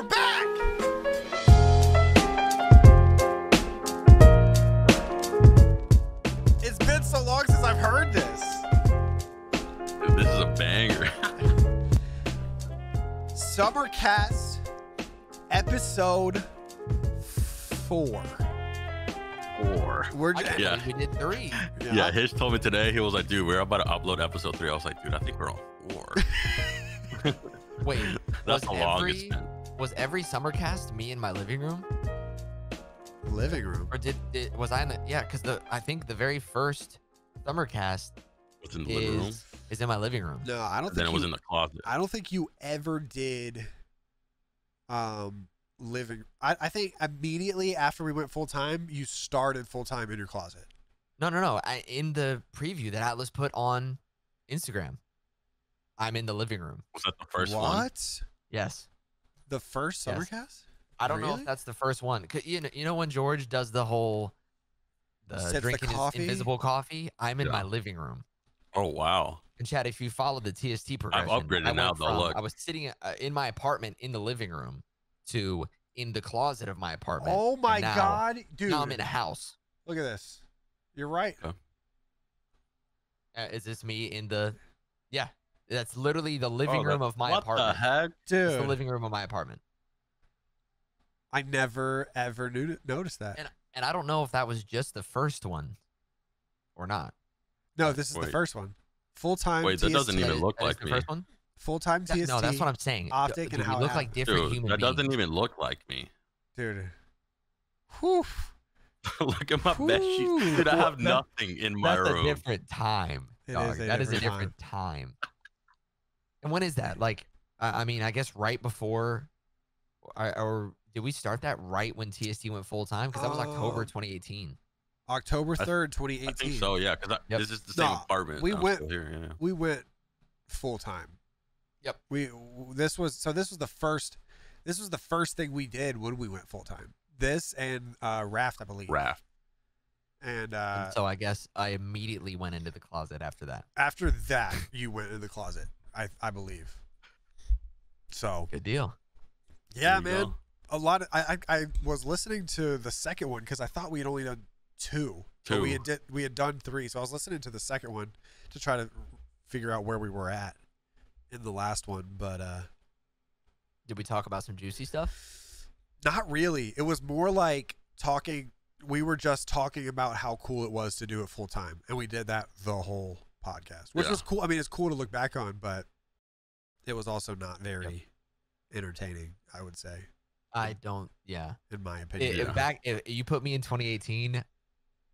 We're back! It's been so long since I've heard this. Dude, this is a banger. Summercast episode 4. We're Yeah. We did 3. Yeah, Hitch told me today, he was like, dude, we're about to upload episode 3. I was like, dude, I think we're on 4. Wait, That's how long it's been. was every Summercast me in my living room? living room. Or was I in the, yeah, because I think the very first Summercast What's in the living room? is in my living room. No, I don't Then think it was in the closet. I don't think you ever did living. I think immediately after we went full time, you started full time in your closet. No. In the preview that Atlas put on Instagram, I'm in the living room. Was that the first one? What? Yes. The first Yes. Summercast? I don't know Really? if that's the first one. 'Cause you know when George does the whole Sips the drinking his coffee? invisible coffee, I'm in Yeah. my living room. Oh, wow. And Chad, if you follow the TST progression, upgraded I now, went though, from- look. I was sitting in my apartment in the living room to in the closet of my apartment. Oh my and now, God, dude! Now I'm in a house. Look at this. You're right. Is this me in the? Yeah, that's literally the living room of my what apartment. the heck? It's the Dude, living room of my apartment. I never ever noticed that. And I don't know if that was just the first one or not. No, this is the Wait. first one. Full time. Wait, that doesn't even look That is like the me. first one. Full time TST. No, that's what I'm saying. Optic Do and we how it look like happened. different Dude, human that beings? doesn't even look like me. Dude. Whew. Look at my bed sheets. Dude, I have nothing in my That's room. a different time. It Dog. is a That is a different different time. And when is that? Like, I mean, I guess right before, or did we start that right when TST went full time? Because that was October 2018. October 3rd, 2018. I think so, yeah, because Yep. this is the same No, apartment. we I'm went- still here, yeah. We went full time. Yep. This was the first thing we did when we went full time. This and Raft, I believe. Raft. And And so I guess I immediately went into the closet after that. after that, you went in the closet. I believe. So Good deal. yeah, There you man. go. A lot of I was listening to the second one because I thought we had only done 2. But Two. we had done 3, so I was listening to the second one to try to figure out where we were at in the last one, but Did we talk about some juicy stuff? not really. It was more like talking. We were just talking about how cool it was to do it full time, and we did that the whole podcast, which Yeah. was cool. I mean, it's cool to look back on, but it was also not very entertaining, I would say, I don't. Yeah. in my opinion. If you put me in 2018,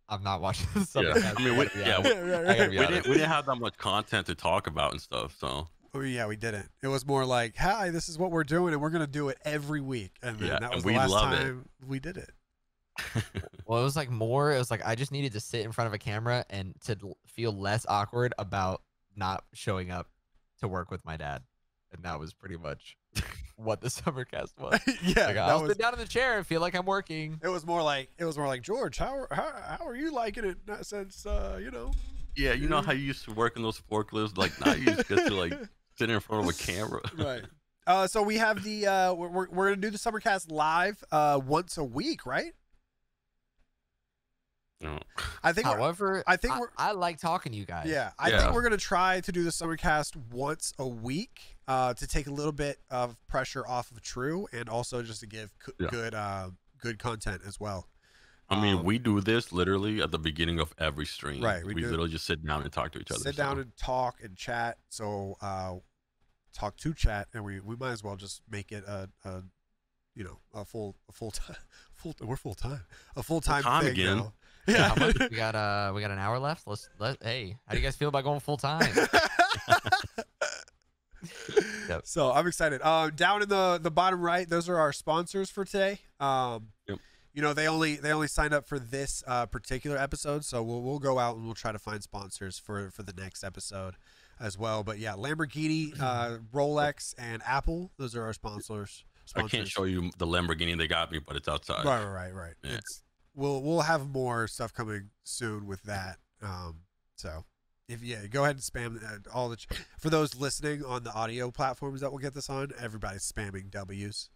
I'm not watching this. Yeah. I mean, we gotta be honest. we didn't have that much content to talk about and stuff, so Oh, yeah, we didn't. It was more like, "Hi, this is what we're doing, and we're gonna do it every week." And then Yeah, that was and the we last love it. time we did it. Well, it was like more. It was like I just needed to sit in front of a camera and to feel less awkward about not showing up to work with my dad, and that was pretty much what the Summercast was. Yeah, Like, that I'll was. sit down in the chair and feel like I'm working. It was more like George. How are you liking it? Since you know. yeah, you know how you used to work in those forklifts? Like now you just get to like sit in front of a camera. Right. So we have the we're gonna do the Summercast live once a week, right? No. I think. However, I think I like talking to you guys. Yeah, I Yeah. think we're gonna try to do the Summercast once a week to take a little bit of pressure off of True, and also just to give Yeah. good content as well. I mean, we do this literally at the beginning of every stream. Right, we We do. literally just sit down and talk to each other. Sit down and talk and chat. So talk to chat, and we might as well just make it a full time we're full time time thing again. now. How Yeah. much we got an hour left. Hey, how do you guys feel about going full time? Yep. So I'm excited. Down in the bottom right, those are our sponsors for today. Yep. You know, they only signed up for this particular episode, so we'll go out and we'll try to find sponsors for the next episode as well. But yeah, Lamborghini, Rolex, and Apple, those are our sponsors. I can't show you the Lamborghini they got me, but it's outside. Right. Yeah. It's we'll have more stuff coming soon with that. So go ahead and spam all for those listening on the audio platforms that we'll get this on. Everybody's spamming W's.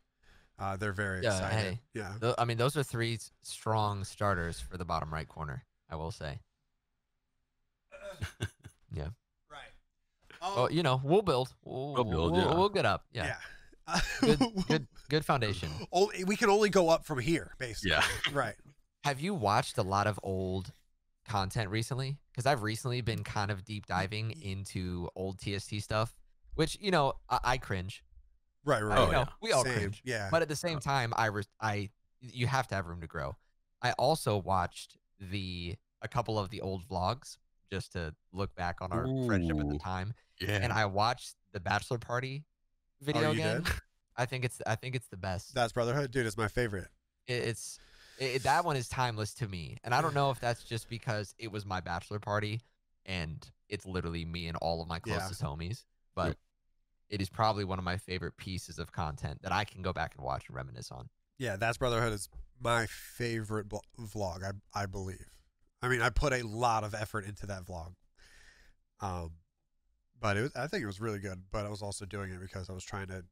They're very Yeah, excited. hey. Yeah. I mean, those are three strong starters for the bottom right corner, I will say. Yeah. Right. Well, you know, we'll build. We'll build, yeah. We'll get up. Yeah. Good foundation. We can only go up from here, basically. Yeah. Right. Have you watched a lot of old content recently? Because I've recently been kind of deep diving into old TST stuff, which, you know, I cringe. Right. Right. You Oh, know, yeah. we all Same, cringe. yeah. But at the same time, you have to have room to grow. I also watched a couple of the old vlogs just to look back on our friendship at the Ooh. time. Yeah. And I watched the bachelor party video you again. did? I think it's the best. That's Brotherhood, dude. It's my favorite. That one is timeless to me. And I don't know if that's just because it was my bachelor party and it's literally me and all of my Yeah. closest homies, but it is probably one of my favorite pieces of content that I can go back and watch and reminisce on. Yeah, That's Brotherhood is my favorite vlog, I believe. I mean, I put a lot of effort into that vlog. But I think it was really good, but I was also doing it because I was trying to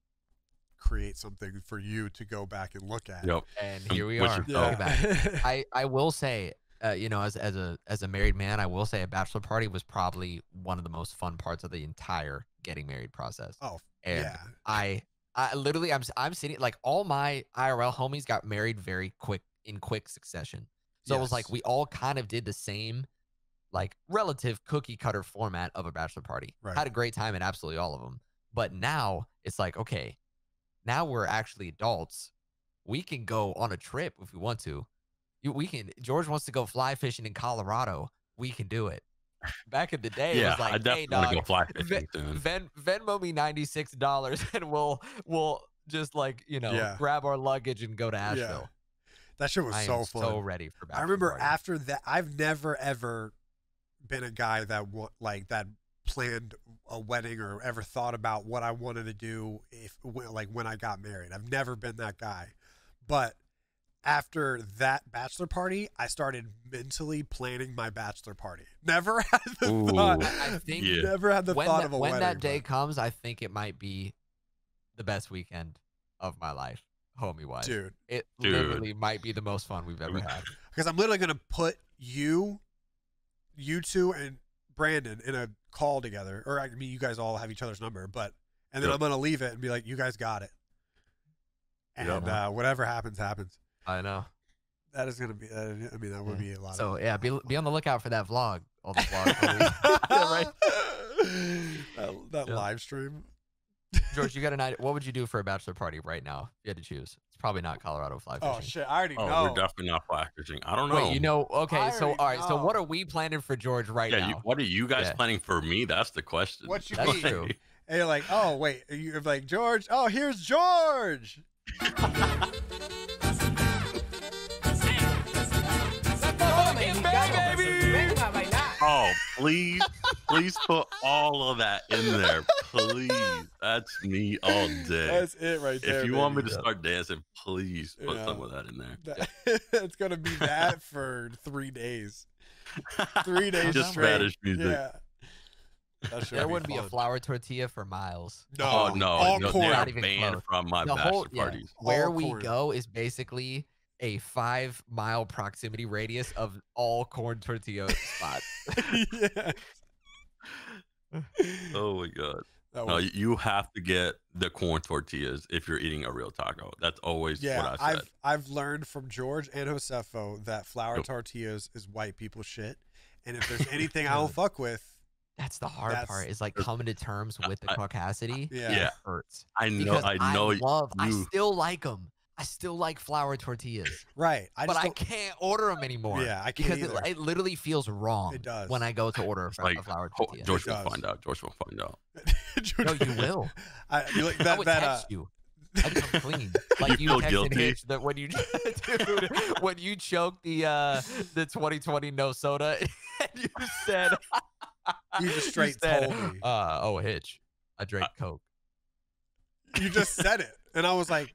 create something for you to go back and look at. Yep. And here we Which are. is Look dope. at that. I will say, you know, as a married man, I will say a bachelor party was probably one of the most fun parts of the entire getting married process. Oh, And yeah. I literally I'm sitting like all my IRL homies got married in quick succession. So it was like Yes. we all kind of did the same like relative cookie cutter format of a bachelor party. Right. Had a great time in absolutely all of them. But now it's like, okay, now we're actually adults. We can go on a trip if we want to. George wants to go fly fishing in Colorado. We can do it. Back in the day, it Yeah. was like, I hey, definitely want to dog, go fly fishing soon. Venmo me $96 and we'll just like, you know, Yeah. grab our luggage and go to Asheville. That shit was I so am fun. so ready for bachelor I remember party. after that, I've never ever been a guy that that planned a wedding or ever thought about what I wanted to do when I got married. I've never been that guy. But after that bachelor party, I started mentally planning my bachelor party. Never had the Ooh. thought. I think Yeah. Never had the thought of a when wedding. that day but- comes, I think it might be the best weekend of my life, homie wise. dude, It Dude. literally might be the most fun we've ever had. because I'm literally gonna put you two, and Brandon in a call together, or I mean, you guys all have each other's number, and then Yep. I'm gonna leave it and be like, you guys got it, and Yep. whatever happens, happens. I know. That is gonna be. I mean, that would be a lot. So of yeah, be on the lookout for that vlog. All the vlogs. homies. Yeah, right. that Yeah. live stream. George, you got an idea? What would you do for a bachelor party right now? If you had to choose. It's probably not Colorado fly fishing. Oh shit! I already Oh, know. we're definitely not fly fishing. I don't know. Wait, you know? Okay, I so already all right. So what know. are we planning for George right Yeah. now? What are you guys Yeah. planning for me? That's the question. What you That's mean? true. And you're like, oh wait, you're like George. Oh, here's George. Oh, please put all of that in there, please. That's me all day. That's it right there. If you want me baby. to start dancing, please put Yeah. some of that in there. It's gonna be that for 3 days. 3 days Just straight. Spanish music. Yeah. That should There wouldn't be a fun. flour tortilla for miles. No, Oh no, all no, corn. they Not are even banned close. from my The whole bachelor parties. where All we corn. go is basically a 5-mile proximity radius of all corn tortilla spots. Yeah. Oh my god. That No, was- you have to get the corn tortillas if you're eating a real taco. That's always yeah, what I said. I've learned from George and Josefo that flour Yep. tortillas is white people shit. And if there's anything I don't fuck with, That's the hard That's- part. Is like coming to terms with the caucasity. yeah. Yeah. It hurts. I know. Because I know. I you. still like them. I still like flour tortillas, Right. I but just I don't- can't order them anymore. Yeah, I can't because either. it literally feels wrong. It does. when I go to order It's a like, flour oh, tortilla. George It will does. find out. George will find out. No, you will. You like I that, would that, text you. I'd come clean. Like You you, feel texted guilty? Hitch that when you, dude, when you choked the 2020 no soda, and you said, You just you straight said, told me. oh Hitch, I drank Coke. You just said it. And I was like,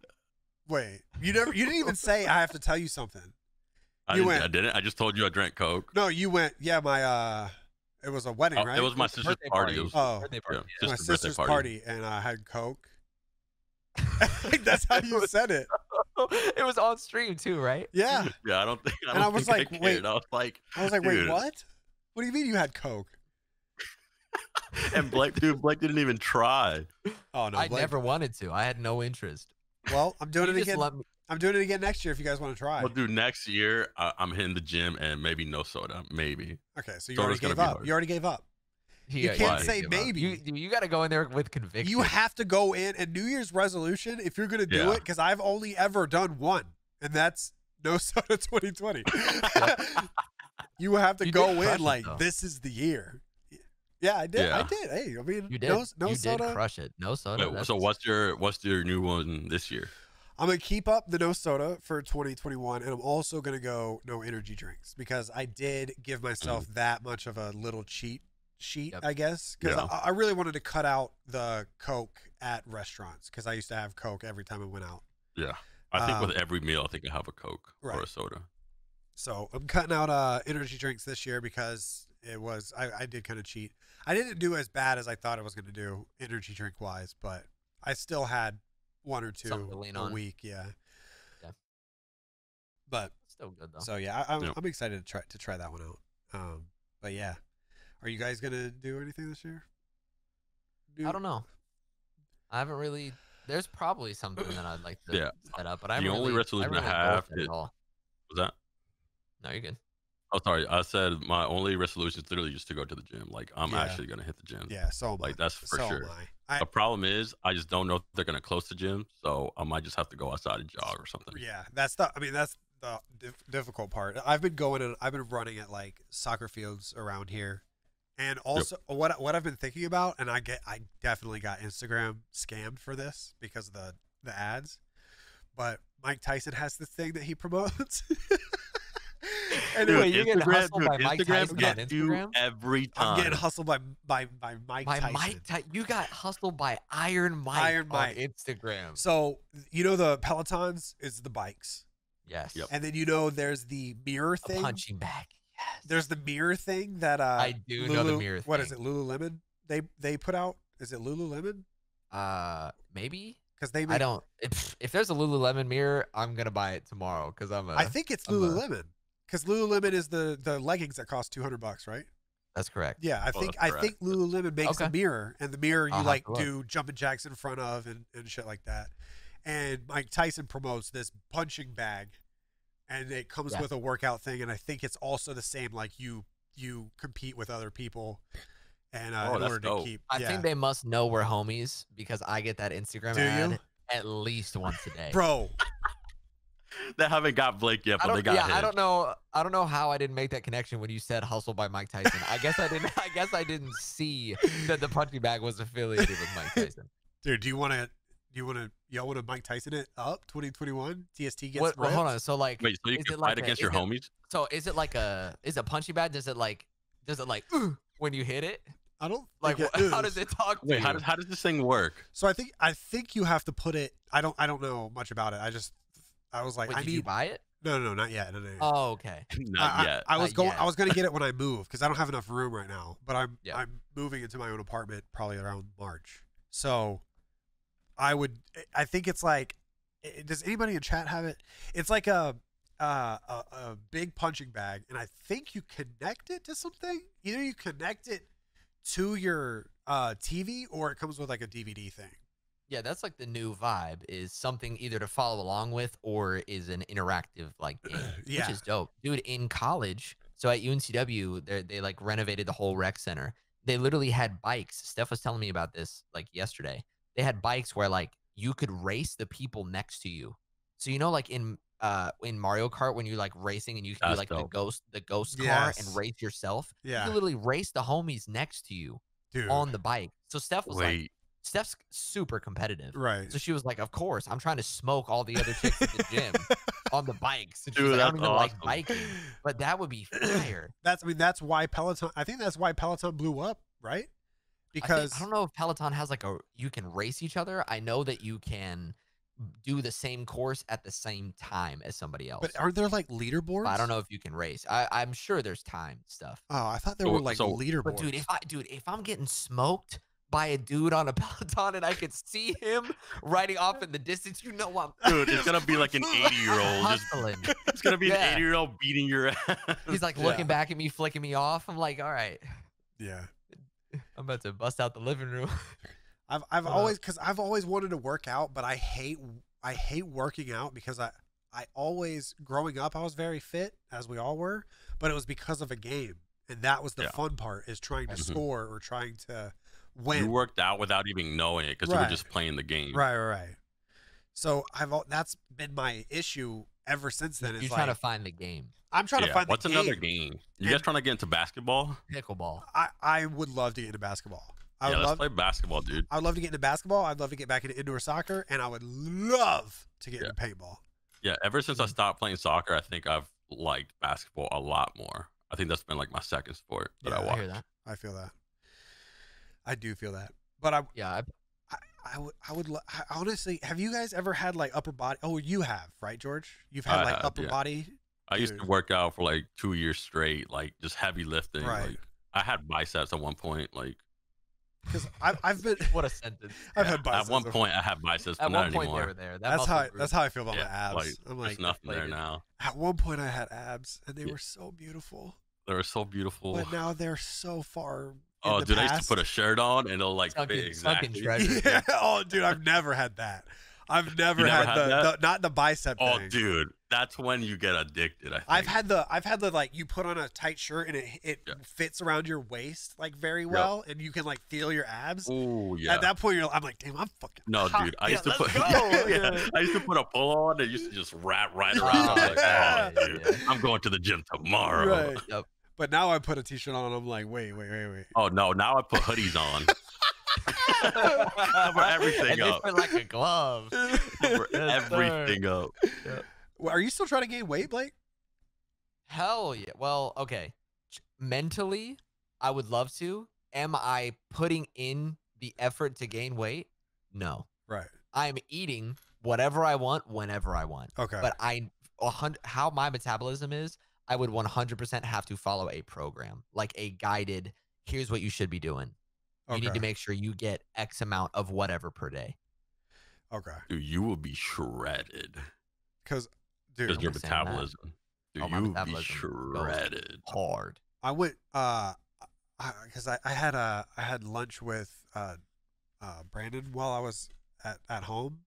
wait, you didn't even say I have to tell you something. I You didn't, went- I didn't. I just told you I drank Coke. No, you went, yeah, my it was a wedding, Oh, right? It was my sister's Birthday party. party. It was, Oh, Birthday yeah, party. my sister's birthday sister's party, and I had Coke. I think that's how you said it. It was on stream too, right? Yeah. Yeah, I don't think. And I was like, cared. wait. I was like, wait, dude. what? What do you mean you had Coke? And Blake didn't even try. Oh no, I Blake. never wanted to. I had no interest. Well, I'm doing You it just again. let me- I'm doing it again next year if you guys want to try. Well, dude, next year I'm hitting the gym and maybe no soda, maybe. Okay, so you Soda's already gonna gave be up. hard. You already gave up. You Yeah, can't did say give up. maybe. You got to go in there with conviction. You have to go in and New Year's resolution if you're gonna do Yeah. it, because I've only ever done one, and that's no soda 2020. You have to You go did crush in it, like though. this is the year. Yeah, I did. I Yeah. did. Hey, I mean, You did. no you soda. did crush it. No soda. Wait, so what's your new one this year? I'm gonna keep up the no soda for 2021, and I'm also gonna go no energy drinks because I did give myself that much of a little cheat sheet, Yep. I guess, because Yeah. I really wanted to cut out the Coke at restaurants because I used to have Coke every time I went out. Yeah, I think with Um, every meal, I think I have a Coke or right. a soda. So I'm cutting out energy drinks this year because it was I did kind of cheat. I didn't do as bad as I thought I was going to do energy drink wise, but I still had one or two Something to lean a on. week. Yeah. Yeah. But Still good though. so yeah, I'm, Yeah. I'm excited to try that one out. But yeah, are you guys gonna do anything this year? I don't know. I haven't really. There's probably something that I'd like to Yeah. set up, but I The haven't only really, resolution I haven't really have goaled it is- at all. Was that? No, you're good. Oh, sorry. I said my only resolution is literally just to go to the gym. Like I'm Yeah. actually gonna hit the gym. Yeah, so am Like I. that's for so sure. Am I. The problem is, I just don't know if they're gonna close the gym, so I might just have to go outside and jog or something. Yeah, that's the difficult part. I've been going and I've been running at like soccer fields around here, and also what I've been thinking about, and I definitely got Instagram scammed for this because of the ads, but Mike Tyson has this thing that he promotes. And Dude, Wait, you're getting Instagram, hustled by Mike Instagram Tyson on gets you Instagram? every time. I'm getting hustled by Mike By Tyson. you got hustled by Iron Mike Iron on Mike. Instagram. So you know the Pelotons is the bikes, Yes. Yep. and then you know there's the mirror A thing. punching bag. Yes. There's the mirror thing that I do know the mirror What is thing. it? Lululemon. They put out. Is it Lululemon? Maybe. Because they I make. don't. If there's a Lululemon mirror, I'm gonna buy it tomorrow because I'm a. I think it's I'm a- Lululemon. Because Lululemon is the leggings that cost $200, right? That's correct. Yeah, I Oh, think that's I think Lululemon makes a Okay. mirror, and the mirror you I'll have like to look. do jumping jacks in front of and shit like that. And Mike Tyson promotes this punching bag, and it comes Yeah. with a workout thing, and I think it's also the same. Like you compete with other people, and Oh, in that's order to dope. keep. I yeah. think they must know we're homies because I get that Instagram Do ad you? at least once a day. Bro, They haven't got Blake yet, I but they don't, got yeah, him. I don't know how I didn't make that connection when you said hustle by Mike Tyson. I guess I didn't. I guess I didn't see that the punching bag was affiliated with Mike Tyson. dude, y'all want to Mike Tyson it up 2021? TST gets What, well, hold ripped? on. So like, Wait, so you is can it fight like a- against your is it- homies? so is it like is a punching bag? Does it like when you hit it? I don't Like think how does it talk to Wait, you? how does this thing work? So I think you have to put it. I don't know much about it. I was like, Wait, I did you need. buy it? No, not yet. No. Oh, okay. Not yet. I was Not going. yet. I was going to get it when I move because I don't have enough room right now. But I'm Yeah. I'm moving into my own apartment probably around March. So I think it's like. Does anybody in chat have it? It's like a big punching bag, and I think you connect it to something. Either you connect it to your TV, or it comes with like a DVD thing. Yeah, that's like the new vibe is something either to follow along with or is an interactive like game, Yeah. which is dope. Dude, in college, so at UNCW, they like renovated the whole rec center. They literally had bikes. Steph was telling me about this like yesterday. They had bikes where like you could race the people next to you. So you know like in Mario Kart when you're like racing and you can do That's like dope. the ghost car Yes. and race yourself. Yeah. You can literally race the homies next to you Dude. on the bike. So Steph was like, Wait, Steph's super competitive. Right. So she was like, of course, I'm trying to smoke all the other chicks at the gym on the bikes. And she's Dude, like, I don't that's even like awesome. biking, but that would be fire. That's why Peloton. I think that's why Peloton blew up, right? Because I don't know if Peloton has like you can race each other. I know that you can do the same course at the same time as somebody else. but aren't there like leaderboards? But I don't know if you can race. I'm sure there's time stuff. Oh, I thought there So- were like so- leaderboards. But dude, if I'm getting smoked by a dude on a Peloton, and I could see him riding off in the distance. You know I'm Dude, it's gonna be like an 80-year-old. hustling. It's gonna be Yeah. an 80-year-old beating your ass. He's like looking back at me, flicking me off. I'm like, all right, Yeah. I'm about to bust out the living room. I've always wanted to work out, but I hate working out because I always growing up I was very fit, as we all were, but it was because of a game, and that was the fun part, is trying to score or trying to win. You worked out without even knowing it because you were just playing the game. Right. So that's been my issue ever since then. You're trying to find the game. I'm trying to find what's the game. another game? You guys trying to get into basketball? Pickleball. I would love to get into basketball. Let's play basketball, dude. I'd love to get into basketball. I'd love to get back into indoor soccer, and I would love to get into paintball. Yeah, ever since I stopped playing soccer, I think I've liked basketball a lot more. I think that's been like my second sport that I watch. I hear that. I feel that. I do feel that. But I honestly, have you guys ever had like upper body? Oh, you have, right, George? You've had like upper body. I used to work out for like 2 years straight, like just heavy lifting. Right. Like I had biceps at one point, like. Because I've been what a sentence. I've had biceps. At one point, I had biceps, but at not one point anymore. they were there. That's how I feel about my abs. Like, I'm there's like, nothing there now. At one point, I had abs, and they were so beautiful. They were so beautiful. But now they're so far. Oh, dude, I used to put a shirt on, and it'll like fit exactly. Yeah. Oh, dude, I've never had that. I've never had the not the bicep thing. Oh, dude, that's when you get addicted. I think. I've had the like you put on a tight shirt and it fits around your waist like very well, and you can like feel your abs. Oh yeah. At that point, I'm like, damn, I'm fucking. No, hot. dude, I used to put. Yeah. I used to put a pull on and used to just wrap right around. I'm like, oh, dude, I'm going to the gym tomorrow. Right. Yep. But now I put a t-shirt on, and I'm like, wait. Oh no, now I put hoodies on. Cover everything and up. They put like a glove. Cover everything up. Yeah. Well, are you still trying to gain weight, Blake? Hell yeah. Well, okay. Mentally, I would love to. Am I putting in the effort to gain weight? No. Right. I'm eating whatever I want whenever I want. Okay. But how my metabolism is, I would 100% have to follow a program, like a guided, here's what you should be doing. You need to make sure you get X amount of whatever per day. Okay. Dude, you will be shredded. Because, dude, Because your metabolism. Dude, Oh, my you will be metabolism goes shredded. hard. I went because I had lunch with Brandon while I was at home,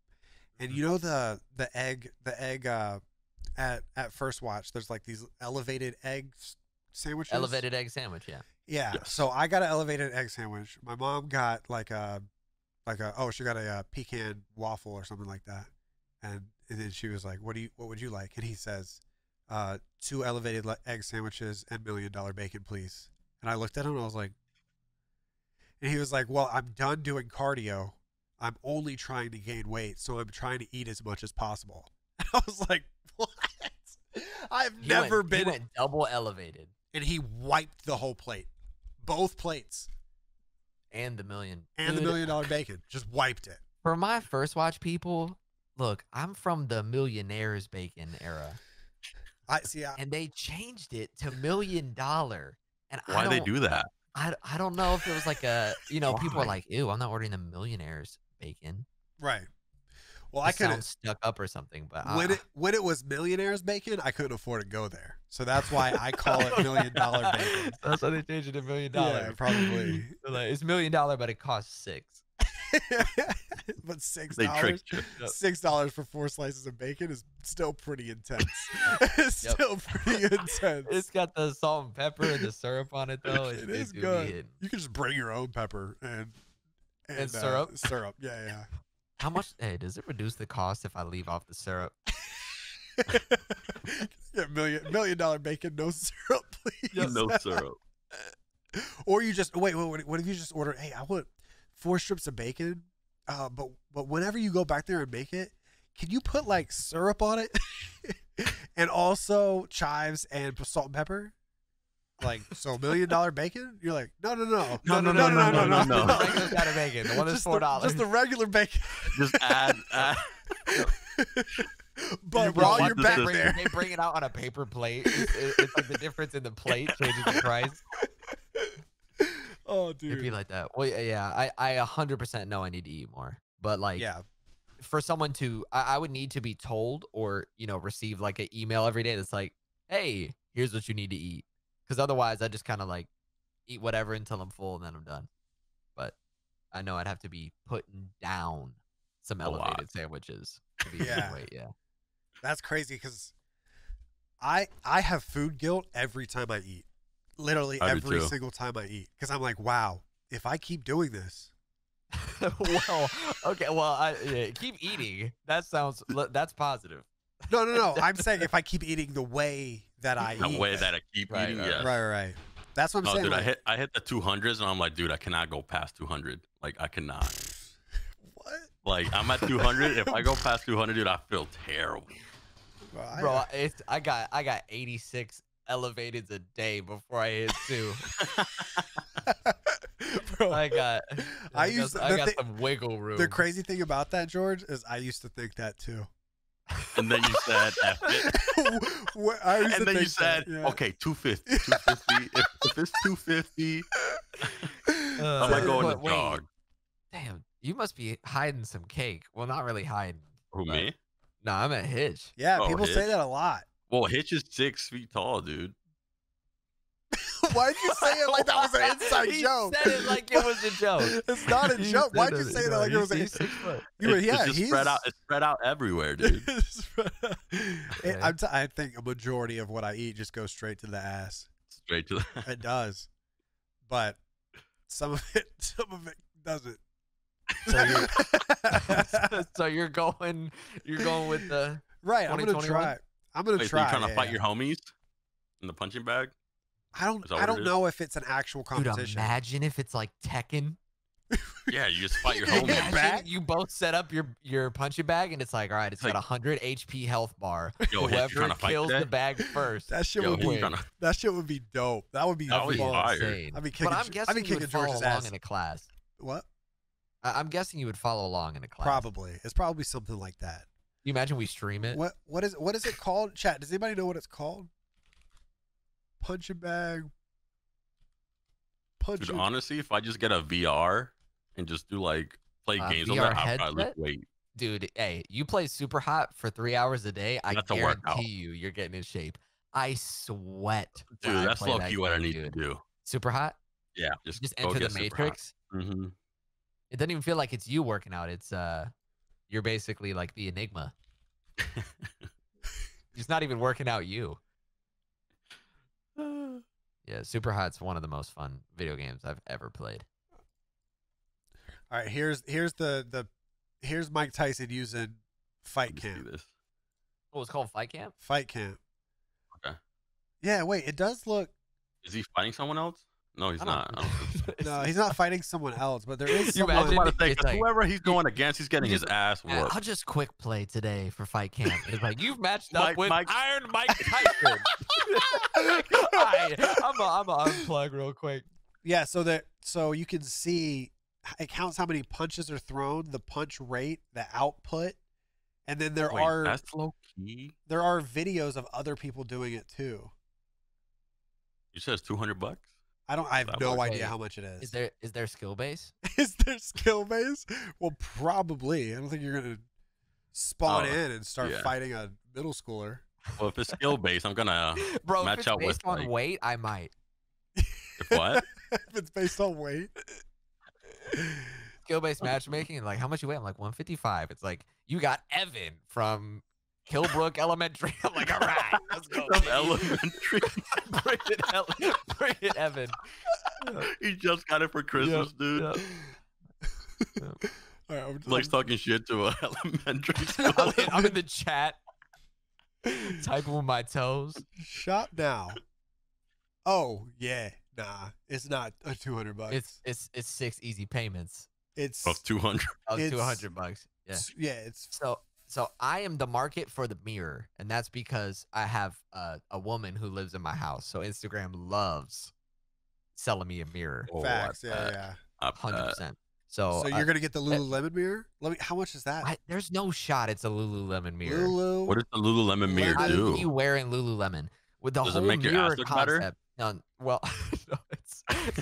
and you know the egg at First Watch, there's like these elevated egg sandwiches. Elevated egg sandwich, yeah. Yeah. Yes. So I got an elevated egg sandwich. My mom got she got a pecan waffle or something like that, and then she was like, what would you like? And he says, 2 elevated egg sandwiches and $1 million bacon, please. And I looked at him and I was like, and he was like, well, I'm done doing cardio. I'm only trying to gain weight, so I'm trying to eat as much as possible. And I was like, what? He went double elevated. And he wiped the whole plate. Both plates. And the million. And the $1 million bacon. Just wiped it. For my First Watch people, look, I'm from the millionaires bacon era. And they changed it to $1 million. And Why they do that? I don't know if it was like a, people are like, ew, I'm not ordering the millionaires bacon. Right. Well, I couldn't stuck up or something, but when it was millionaires bacon, I couldn't afford to go there, so that's why I call it $1 million bacon. That's why they changed it to $1 million. Yeah, probably. Like, it's $1 million, but it costs $6. But $6. They tricked you. $6 for 4 slices of bacon is still pretty intense. It's still pretty intense. It's got the salt and pepper and the syrup on it, though. It is good. You can just bring your own pepper and syrup. Syrup, yeah. How much? Hey, does it reduce the cost if I leave off the syrup? Yeah, $1 million bacon, no syrup, please. Yes. No syrup. Or you just wait. What if you just order? Hey, I want 4 strips of bacon. But whenever you go back there and make it, can you put like syrup on it, and also chives and salt and pepper? Like, so $1 million bacon? You're like, no. No. The regular kind of bacon. The one that's $4. Just the regular bacon. Just add. But while you're back there, they bring it out on a paper plate. It's like the difference in the plate changes the price. Oh, It'd be dude. like that. Well, yeah, I 100% know I need to eat more. But like, Yeah. for someone to, I would need to be told or receive like an email every day that's like, hey, here's what you need to eat. Because otherwise, I just kind of like eat whatever until I'm full and then I'm done. But I know I'd have to be putting down some A lot. elevated sandwiches to be Yeah. losing weight. Yeah. That's crazy because I have food guilt every time I eat. Literally I do every too. single time I eat. Because I'm like, wow, if I keep doing this. Well, okay. Well, keep eating. That's positive. No. I'm saying if I keep eating the way that I The eat. way that I keep Right, eating, right, yes. Right. That's what I'm No, saying. dude, like, I hit the 200s, and I'm like, dude, I cannot go past 200. Like, I cannot. what? Like, I'm at 200. If I go past 200, dude, I feel terrible. Well, Bro, I got 86 elevateds a day before I hit 2. Bro, I got some wiggle room. the crazy thing about that, George, is I used to think that too. And then you said, F it. I used to And then you think said, that, yeah. okay, 250. 250. If it's 250, I'm like going to But wait, jog. damn, you must be hiding some cake. Well, not really hiding. Who, but- me? No, I'm at Hitch. Yeah, Oh, people say Hitch. that a lot. Well, Hitch is 6 feet tall, dude. Why'd you say it like that was an inside He joke? said it like it was a joke. It's not a He joke. Why'd said you say that like it was he's a 6 foot. You were, It's yeah, just he's spread out. It's spread out everywhere, dude. Okay. I think a majority of what I eat just goes straight to the ass. Straight to the. It does, but some of it doesn't. So So you're going with the right, I'm gonna 2021? try. I'm gonna Wait, so try. you trying to yeah, fight yeah. your homies in the punching bag? I don't. Is that I what don't it is? know if it's an actual dude. competition. Imagine if it's like Tekken. Yeah, you just fight your Yeah, homies. yeah. back? Imagine you both set up your punching bag and it's like, all right, it's got Like- 100 HP health bar. Yo, Hitch, you Whoever trying to fight kills today? the bag first. That shit Yo, would Hitch, be. you trying to. That shit would be dope. That would be That would be fun. fire. insane. I'd be kicking. But I'm I'd guessing be you kicking would follow George's along ass. in a class. What? I'm guessing you would follow along in a class. Probably. It's probably something like that. You imagine we stream it? What is it called? Chat. Does anybody know what it's called? Punching bag. Dude, Punching. honestly, if I just get a VR and just do like play games on VR that, I'll probably lose headset? weight. Dude, hey, you play super hot for 3 hours a day. I That's a guarantee workout. you're getting in shape. I sweat. Dude, when I that's play low that key what I game, need dude. to do. Super hot? Yeah, just Just go enter the get super hot. matrix. Mm-hmm. It doesn't even feel like it's you working out. It's you're basically like the Enigma. It's not even working out you. Yeah, Super Hot's one of the most fun video games I've ever played. All right. Here's Mike Tyson using Fight Camp. This. Oh, it's called Fight Camp? Fight Camp. Okay. Yeah. Wait. It does look. Is he fighting someone else? No, he's I don't- not. I don't think so. No, he's not fighting someone else, but there is You someone. I was imagine about to say, It's 'cause like- whoever he's going against, he's getting his ass Yeah, whooped. I'll just quick play today for Fight Camp. It's like you've matched up Mike- with Mike- Iron Mike Tyson. I'm a unplug real quick. Yeah. So you can see it counts how many punches are thrown, the punch rate, the output, and then there Wait, are that's low key. videos of other people doing it too. You said it's $200. I have That no works. idea Wait, how much it is. Is there skill base? Is there skill base? Well, probably. I don't think you're gonna spawn Oh, in and start yeah. fighting a middle schooler. Well, if it's skill based, I'm gonna Bro, if match it's out based with on like, weight, I might. if what? If it's based on weight. Skill-based matchmaking and like how much you weigh? I'm like 155. It's like you got Evan from Kilbrook Elementary. I'm like, all right, let's go. From baby. elementary. Bring it, Evan. He just got it for Christmas, dude. Yeah. All right, Likes talking shit to a elementary school. I'm in the chat, typing with my toes. shop now. Oh yeah, nah, it's not a $200. It's 6 easy payments It's Of 200. of It's- $200. Yeah. yeah, it's So I am the market for the mirror, and that's because I have a woman who lives in my house. So Instagram loves selling me a mirror, Oh, facts. I Yeah, bet. yeah. I 100%. bet. So, So you're gonna get the Lululemon mirror? Let me. How much is that? there's no shot it's a Lululemon mirror. Lulu. What does the Lululemon mirror I would be do? wearing Lululemon with the Does it whole make your mirror ass look better? concept. No, well, no,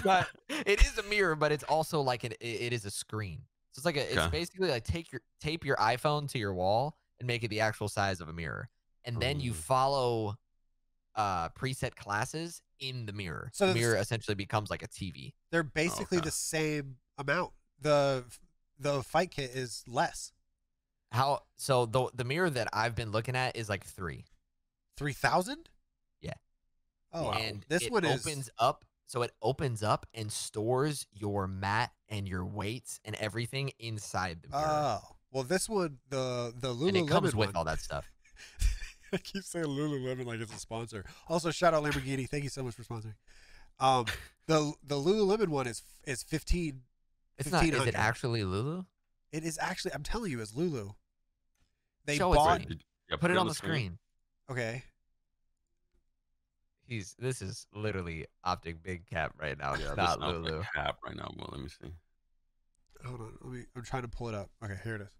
But it is a mirror, but it's also like it is a screen. So it's like it's Okay. basically like tape your iPhone to your wall and make it the actual size of a mirror, and then you Mm. follow preset classes in the mirror. So The this- mirror essentially becomes like a TV. They're basically Okay. the same amount. The fight kit is less. So the mirror that I've been looking at is like 3,000. Yeah. Oh, and this it one is opens up. So it opens up and stores your mat and your weights and everything inside the mirror. Oh, well, this one, the Lululemon and it comes with one. all that stuff. I keep saying Lululemon like it's a sponsor. Also, shout out Lamborghini. Thank you so much for sponsoring. The Lululemon one is 15. It's not. Is 1,500. it actually Lulu? It is actually. I'm telling you, it's Lulu. They Show it to bought. me. Yeah, Put it on the screen. Okay. This is literally Optic Big Cap right now. Yeah, It's this not sounds Lulu. like cap right now. Well, let me see. Hold on. I'm trying to pull it up. Okay, here it is.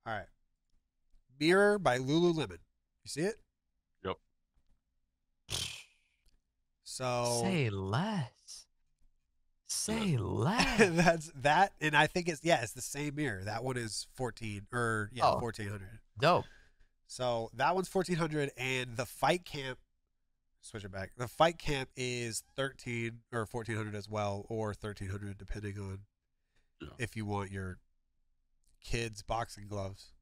All right. Mirror by Lululemon. You see it? Yep. So Say less. Say less. that's that, and I think it's the same mirror. That one is 1,400. Dope. So that one's 1,400, and the fight camp. Switch it back. The fight camp is 13 or 1,400 as well, or 1,300 depending on Yeah. if you want your kids' boxing gloves.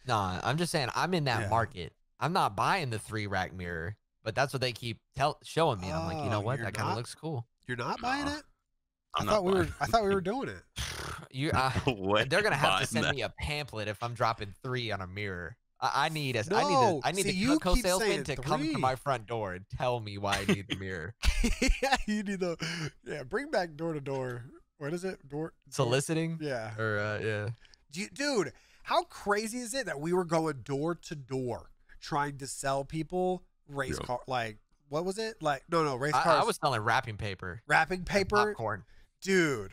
Nah, I'm just saying I'm in that Yeah. market. I'm not buying the 3-rack mirror, but that's what they keep showing me. And I'm like, you know Oh, what? you're That kind of not? looks cool. You're not buying No. it? I'm I thought not buying I thought we were doing it. You, What? they're gonna have to Buying send that. me a pamphlet if I'm dropping 3 on a mirror. I need No, I need see, the you Cutco keep salesman saying to come to 3. my front door and tell me why I need the mirror. Yeah, you need bring back door to door. What is it? Door Soliciting? Yeah. Or yeah. Dude, how crazy is it that we were going door to door trying to sell people race Yep. car? Like, what was it? Like, no, race I cars. was selling wrapping paper. Wrapping and paper, Popcorn. dude.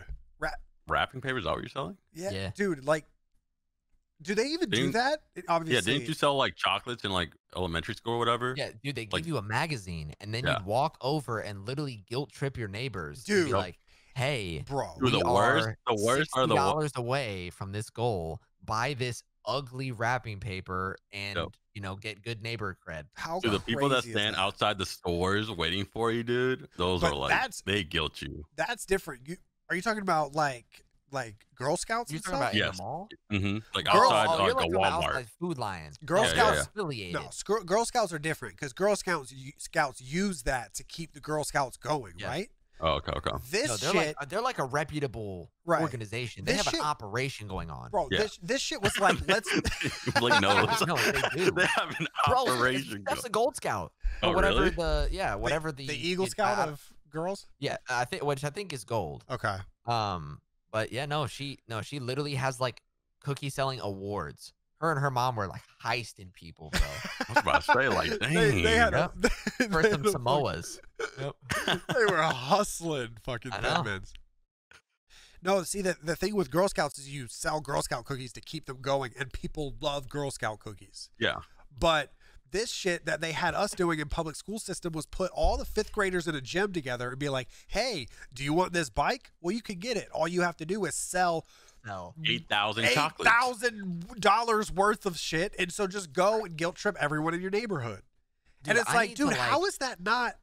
Wrapping paper? Is that what you're selling? Yeah. Dude. Like, do they even do Didn't- that? Obviously, Yeah, didn't you sell like chocolates in like elementary school or whatever? Yeah, dude, they give Like- you a magazine and then Yeah. you'd walk over and literally guilt trip your neighbors. And Dude. be like, hey, bro? Dude, we the worst- are the worst are the $60 away from this goal. Buy this ugly wrapping paper and Yep. get good neighbor cred. How Dude, the people that crazy is stand that? outside the stores waiting for you, dude, those But are like that's- they guilt you. That's different. Are you talking about like Girl Scouts You're and talking stuff? about in Yes. the mall? Like Girl- outside Oh, you're like a talking about Walmart. outside Food Lion. Girl Yeah, They're Scouts. affiliated. No, Girl Scouts are different because Girl Scouts use that to keep the Girl Scouts going, Yes. right? Oh, okay. This No, they're shit, they're like a reputable Right. organization. They This have shit- an operation going on. bro. Yeah. This shit was like let's. Like no, No, they do. they have an Bro, operation. that's a Gold Scout. Oh, Or whatever really? whatever the Eagle Scout of girls. yeah, which I think is gold. Okay. But yeah, no, she literally has like cookie selling awards. Her and her mom were like heisting people, bro. I was about to say, like, dang. They had Yep. a, For they some had a Samoas. Yep. they were hustling fucking I know. Batmans. No, see the thing with Girl Scouts is you sell Girl Scout cookies to keep them going, and people love Girl Scout cookies. Yeah. But this shit that they had us doing in public school system was put all the 5th graders in a gym together and be like, hey, do you want this bike? Well, you can get it. All you have to do is sell No. 8,000 chocolates. $8,000 worth of shit. And so just go and guilt trip everyone in your neighborhood. Dude, and it's I like, need to, dude, how is that not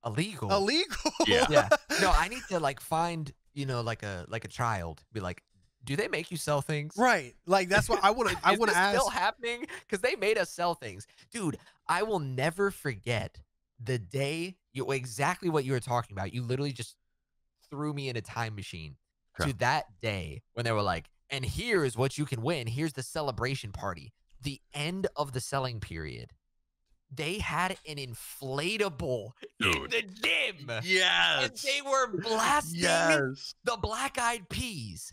illegal? illegal? Yeah. Yeah. No, I need to like find, like a child. Be like, do they make you sell things? Right. Like that's what I want to. I Is want this to ask. still happening? Because they made us sell things, dude. I will never forget the day exactly what you were talking about. You literally just threw me in a time machine Okay. to that day when they were like, and here's what you can win. Here's the celebration party. The end of the selling period. They had an inflatable in Dude. the gym. And Yes. they were blasting Yes. the Black Eyed Peas.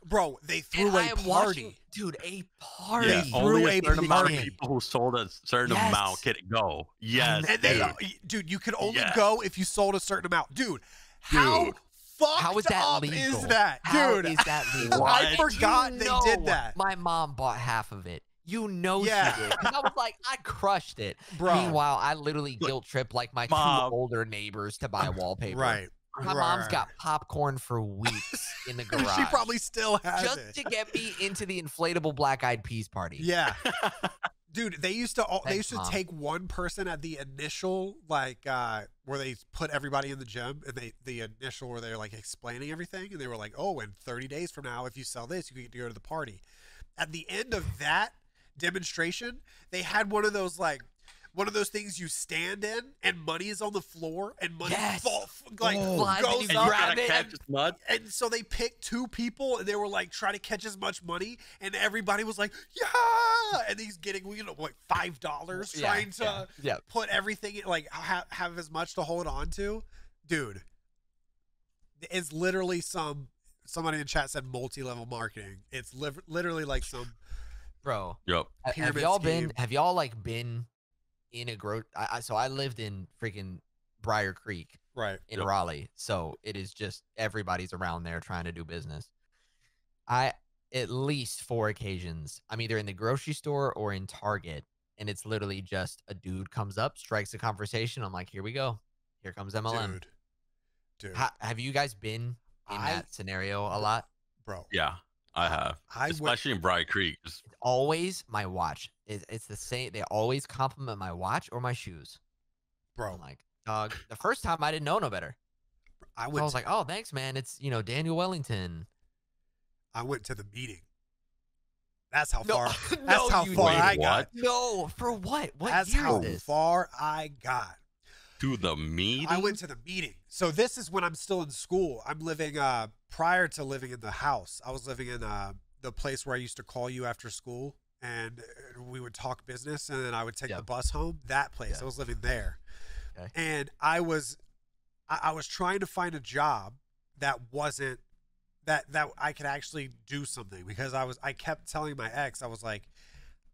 Bro, they threw And I a am party. watching, dude, a party. Yeah. They Only threw a a certain amount of party. people who sold a certain Yes. amount can go. Yes. And they, dude. dude, you could only Yes. go if you sold a certain amount. Dude, how Dude. fucked How is that up legal? is that? How Dude, is that legal? What? I forgot they No, did that. My mom bought half of it. You know Yeah. she did. 'Cause I was like, I crushed it. Bro. Meanwhile, I literally Look, guilt tripped like my two Mom. older neighbors to buy wallpaper. Right. My mom's got popcorn for weeks in the garage. She probably still has just it. to get me into the inflatable Black Eyed Peas party. Yeah. Dude, they used to Thanks, Mom. take one person at the initial like where they put everybody in the gym, and the initial where they're like explaining everything, and they were like, "Oh, in 30 days from now, if you sell this, you get to go to the party." At the end of that demonstration, they had one of those things you stand in, and money is on the floor, and money Yes. like Flies and goes you And you up. grab gotta it catch as much. And so they picked two people, and they were like trying to catch as much money, and everybody was like, "Yeah!" And he's getting, like $5 Yeah, trying to yeah. put everything in, like have as much to hold on to. Dude, it's literally somebody in chat said multi-level marketing. It's literally like some Bro. Yep. Have pyramid y'all scheme. been in a so I lived in freaking Briar Creek right. in Yep. Raleigh. So it is just everybody's around there trying to do business. At least 4 occasions, I'm either in the grocery store or in Target, and it's literally just a dude comes up, strikes a conversation. I'm like, here we go. Here comes MLM. Dude, Have you guys been in that scenario a lot? bro. Yeah, I have. I went, Especially in Briar Creek. Just- Always my watch. It's the same. They always compliment my watch or my shoes. bro. I'm like, dog. The first time I didn't know no better. I So I went. was like, oh, thanks, man. It's Daniel Wellington. I went to the meeting. That's how No, far. no, That's how you far didn't. I Wait, got. what? No, for what? What That's year how is this? far I got. to the meeting. I went to the meeting. So this is when I'm still in school. I'm living prior to living in the house. I was living in the place where I used to call you after school, and we would talk business, and then I would take the Yep. bus home. That place. Yeah. I was living there. Okay. And I was trying to find a job that wasn't that I could actually do something, because I kept telling my ex, I was like,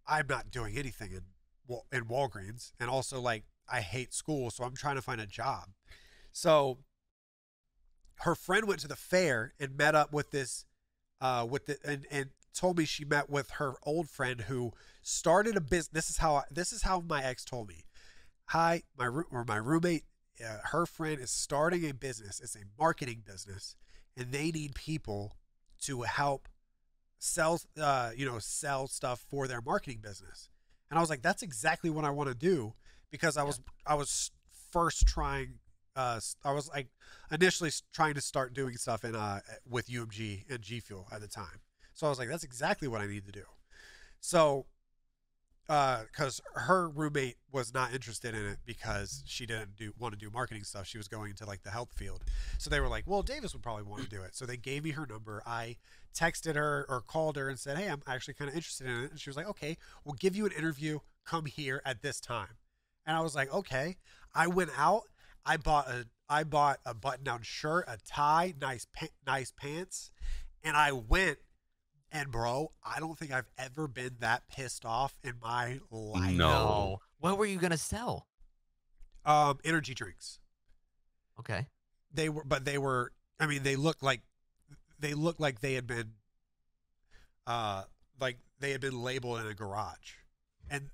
I'm not doing anything in Walgreens, and also like I hate school, so I'm trying to find a job. So her friend went to the fair and met up with this and told me she met with her old friend who started a business. This is how my ex told me. Hi, my roommate, her friend is starting a business. It's a marketing business, and they need people to help sell stuff for their marketing business. And I was like, that's exactly what I want to do, because I was first trying. I was like initially trying to start doing stuff in with UMG and G Fuel at the time. So I was like, that's exactly what I need to do. So, because her roommate was not interested in it because she didn't want to do marketing stuff. She was going into like the health field. So they were like, well, Davis would probably want to do it. So they gave me her number. I texted her or called her and said, hey, I'm actually kind of interested in it. And she was like, okay, we'll give you an interview. Come here at this time. And I was like, okay. I went out. I bought a button-down shirt, a tie, nice pants, and I went. And bro, I don't think I've ever been that pissed off in my life. No. What were you gonna sell? Energy drinks. Okay. They were. I mean, they looked like they had been, labeled in a garage, and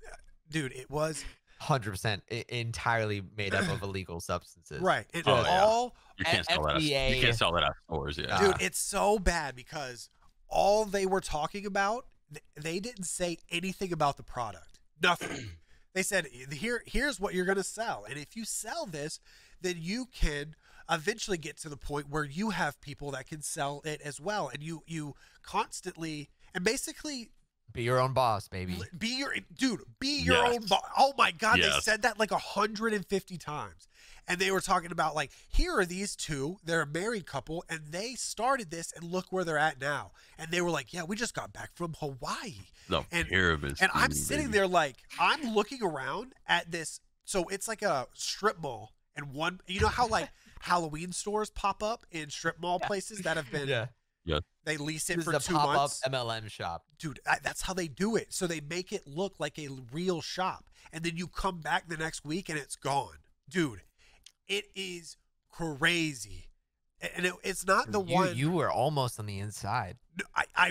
dude, it was 100% entirely made up of illegal substances. right. And Oh, yeah. all, You can't sell that. FDA. You can't sell that at stores. Yeah. dude, it's so bad because all they were talking about, they didn't say anything about the product. Nothing. They said, here's what you're going to sell. And if you sell this, then you can eventually get to the point where you have people that can sell it as well. And you constantly, and basically Be your own boss, baby. be your Yes. own boss. Oh my God. They Yes. said that like 150 times. And they were talking about like, here are these two, they're a married couple, and they started this, and look where they're at now. And they were like, yeah, we just got back from Hawaii. The and- pyramid. And I'm scheme, sitting baby. there like, I'm looking around at this. So it's like a strip mall, and you know how like Halloween stores pop up in strip mall places that have been, Yeah. they lease it This for is a 2 pop-up months. MLM shop. Dude, that's how they do it. So they make it look like a real shop. And then you come back the next week and it's gone. Dude, it is crazy. And it's not You were almost on the inside. I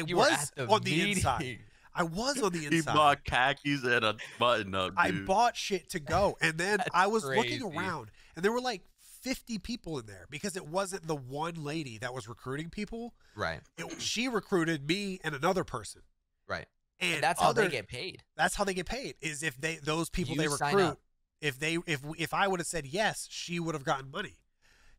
You were was at the on the meeting. inside. I was on the He inside. bought khakis and a button up, I dude. bought shit to go. And then That's I was looking crazy. around and there were like 50 people in there because it wasn't the one lady that was recruiting people. Right. She recruited me and another person. Right. And, And that's how they get paid. That's how they get paid. Is if those people You they sign recruit, up. if I would have said yes, she would have gotten money.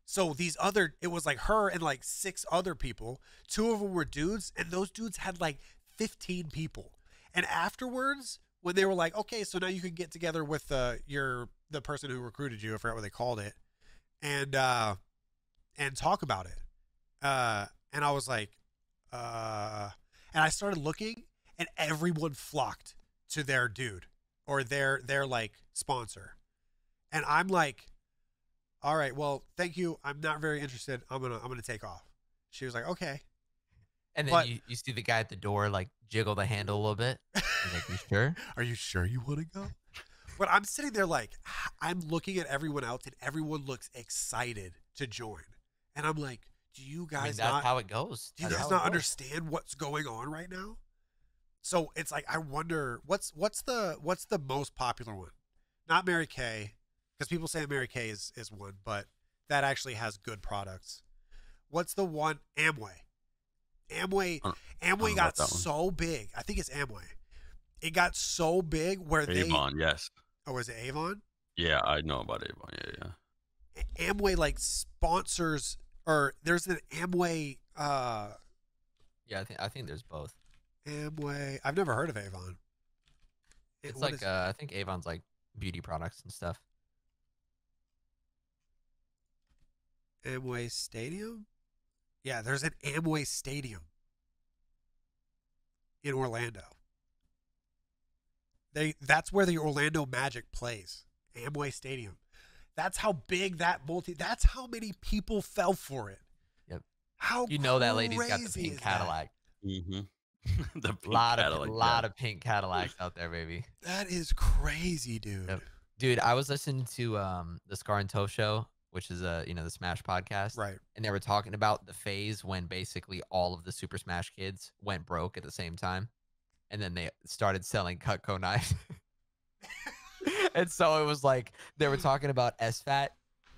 So it was like her and like 6 other people. 2 of them were dudes, and those dudes had like 15 people. And afterwards, when they were like, okay, so now you can get together with the person who recruited you, I forgot what they called it, and talk about it. And I was like, and I started looking, and everyone flocked to their dude or their like sponsor. And I'm like, all right, well, thank you. I'm not very interested. I'm gonna take off. She was like, okay. And then But- you see the guy at the door like jiggle the handle a little bit. He's like, "You sure?" Are you sure you want to go? But I'm sitting there like, I'm looking at everyone else, and everyone looks excited to join. And I'm like, do you I mean, guys that's not? how it goes. Do you That's guys how it not goes. understand what's going on right now? So it's like I wonder what's the most popular one? Not Mary Kay, because people say Mary Kay is one, but that actually has good products. What's the one? Amway. Amway I don't know got about that one. so big. I think it's Amway. It got so big where Avon, yes. oh, is it Avon? Yeah, I know about Avon. Yeah. Amway like sponsors, or there's an Amway. Yeah, I think there's both. Amway. I've never heard of Avon. It's What like is- I think Avon's like beauty products and stuff. Amway Stadium? Yeah, there's an Amway Stadium in Orlando. That's where the Orlando Magic plays. Amway Stadium. That's how big that's how many people fell for it. Yep. How You know that lady's got the crazy pink is that? Cadillac. Mm-hmm. The pink Lot Cadillac, of pink Cadillacs out there, baby. That is crazy, dude. Yep. Dude, I was listening to the Scar and Toe show, which is the Smash podcast. Right. And they were talking about the phase when basically all of the Super Smash kids went broke at the same time. And then they started selling Cutco knives. And so it was like they were talking about SFAT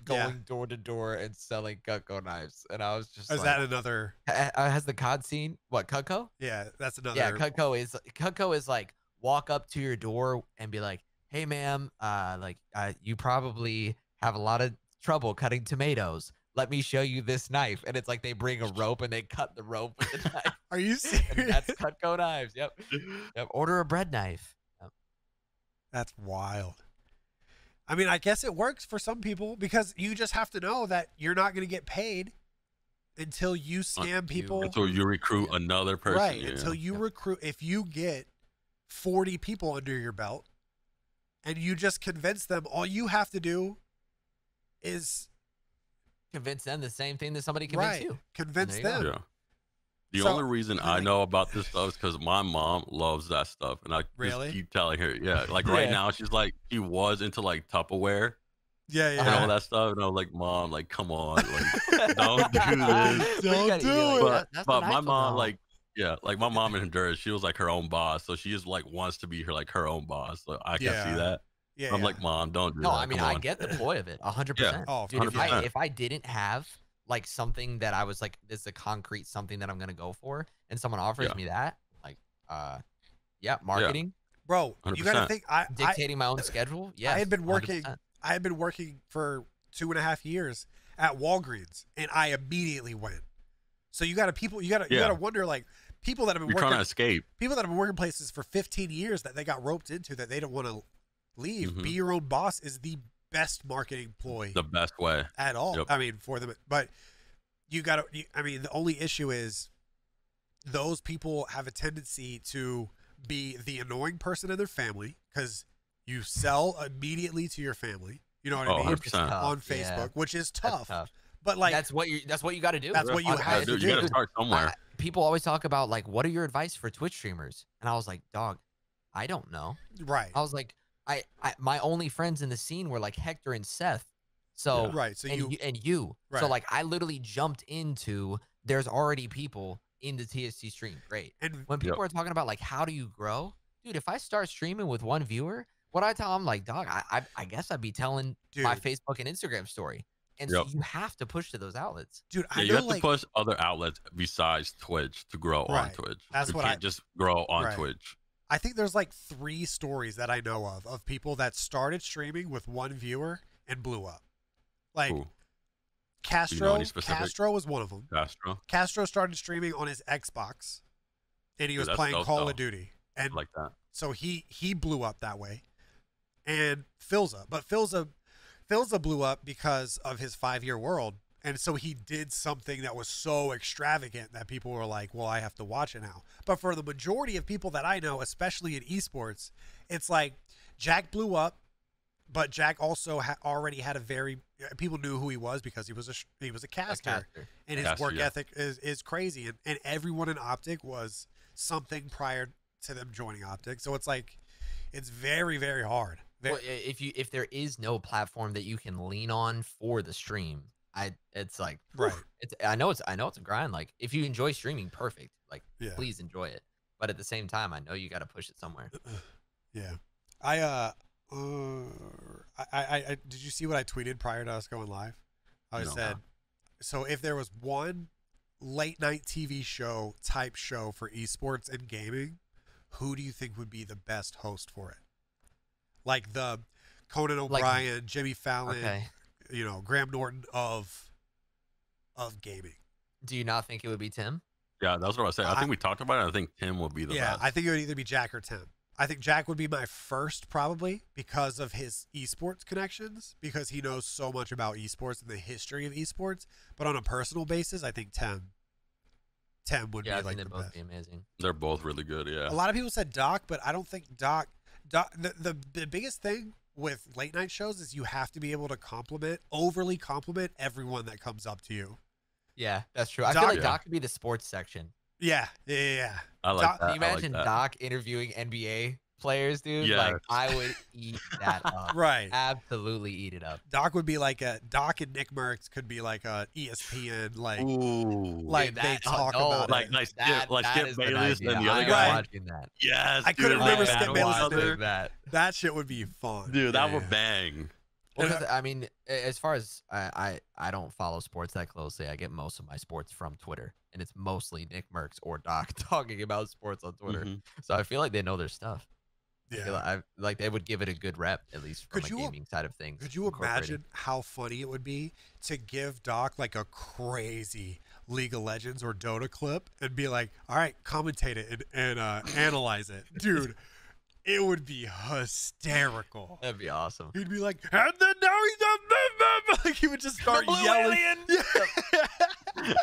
going Yeah. door to door and selling Cutco knives. And I was just Is like, that another? has the COD scene? What, Cutco? Yeah, that's another. Yeah, Cutco is like walk up to your door and be like, "Hey, ma'am, you probably have a lot of trouble cutting tomatoes. Let me show you this knife." And it's like they bring a rope and they cut the rope with the knife. Are you And serious? that's Cutco knives. Yep. Order a bread knife. Yep. That's wild. I mean, I guess it works for some people because you just have to know that you're not going to get paid until you scam people. Until you recruit another person. Right. Yeah. Until you Yep. recruit. If you get 40 people under your belt and you just convince them, all you have to do is Convince them the same thing that somebody convinced right, you. convince There you go. them. Yeah. The So, only reason I'm I like- know about this stuff is because my mom loves that stuff, and I Really? just keep telling her, yeah. Like right Yeah. now, she's like, she was into like Tupperware Yeah, and yeah. all that stuff, and I was like, Mom, like, come on, like, don't do this. But you Don't gotta- do you're it. But, that's but what I my told mom, her. like, yeah, like my mom in Honduras, she was like her own boss, so she just like wants to be her own boss. So I can Yeah. see that. Yeah, I'm yeah. like, Mom, don't do No, that. I mean Come I on." get the ploy of it 100%. Oh, Dude, 100%. if I didn't have like something that I was like, this is a concrete something that I'm gonna go for, and someone offers Yeah. me that, like, yeah, marketing, Bro, you got to 100%. think. I dictating my own schedule. Yeah, had been working- I had been working for 2.5 years at Walgreens, and I immediately went. So you got to you got Yeah. to wonder, like, people that have been You're trying working to escape. people that have been working places for 15 years that they got roped into that they don't want to leave. Mhm. Be your own boss is the best marketing ploy The best way. at all. Yep. I mean, for them, but you got to. I mean, the only issue is those people have a tendency to be the annoying person in their family because you sell immediately to your family. You know what Oh, I mean? 100%. On Facebook, which is tough. Tough. But like, That's what you got to do. That's what you On- have to Dude, do. you gotta start somewhere. People always talk about like, what are your advice for Twitch streamers? And I was like, dog, I don't know. right, I was like, I my only friends in the scene were like Hector and Seth. So right. So and you, you. So Right. like I literally jumped into there's already people in the TST stream, great. And When people are talking about like, how do you grow? Dude, if I start streaming with one viewer, what I tell them, like, dog, I guess I'd be telling my dude, Facebook and Instagram story. And so you have to push to those outlets. dude, Yeah, I you know have to like push other outlets besides Twitch to grow on Right. Twitch. That's you what can't just grow on Right. Twitch. I think there's like 3 stories that I know of people that started streaming with one viewer and blew up. Like Ooh, Castro, any specific? Castro was one of them. Castro, Castro started streaming on his Xbox, and he Dude, was that's playing dope, Call though. of Duty, and like that. so he blew up that way. And Filza, but Filza blew up because of his 5-year world, and so he did something that was so extravagant that people were like, "Well, I have to watch it now." But for the majority of people that I know, especially in esports, it's like Jack blew up, but Jack also already had a very people knew who he was because he was a caster. And his Caster, work yeah. ethic is crazy, and everyone in Optic was something prior to them joining Optic. So it's like it's very, very hard. Well, if there is no platform that you can lean on for the stream, it's like Right. I know it's a grind. Like if you enjoy streaming, perfect. Like Yeah. please enjoy it. But at the same time, I know you got to push it somewhere. Yeah. I did you see what I tweeted prior to us going live? I No. said, so if there was one late night TV show type show for esports and gaming, who do you think would be the best host for it? Like the Conan O'Brien, Jimmy Fallon, Okay. Graham Norton of gaming. Do you not think it would be Tim? Yeah, that's what I was saying. I think we talked about it. I think Tim will be the Yeah, best. I think it would either be Jack or Tim. I think Jack would be my first probably because of his esports connections, because he knows so much about esports and the history of esports. But on a personal basis, I think Tim would Yeah, I be like think the they'd both best. be amazing. They're both really good. Yeah. A lot of people said Doc, but I don't think Doc the biggest thing with late night shows is you have to be able to overly compliment everyone that comes up to you. Yeah, that's true. I Doc- feel like Yeah. Doc could be the sports section. Yeah. I like Doc- that. Can you I like imagine that. Doc interviewing NBA players, dude? Yes. Like I would eat that up. Right. Absolutely eat it up. Doc would be like Doc and Nick Merckx could be like a ESPN Ooh. like Dude, they that- talk no, about like it. like That Skip is an Bayless idea. and the other I'm guy. watching that. Yes. I couldn't dude, remember like Skip battle Bayless each did other. that. That shit would be fun. Dude, that Yeah. would bang. Well, Yeah. 'cause, I mean, as far as I don't follow sports that closely. I get most of my sports from Twitter, and it's mostly Nick Merckx or Doc talking about sports on Twitter. Mhm. So I feel like they know their stuff. I feel Yeah. like they would give it a good rep, at least from Could a you- gaming side of things. Could you incorporated. imagine how funny it would be to give Doc like a crazy League of Legends or Dota clip and be like, "All right, commentate it and analyze it, dude." It would be hysterical. That'd be awesome. He'd be like, "And then now he's a like he would just start blue yelling." alien! Yeah.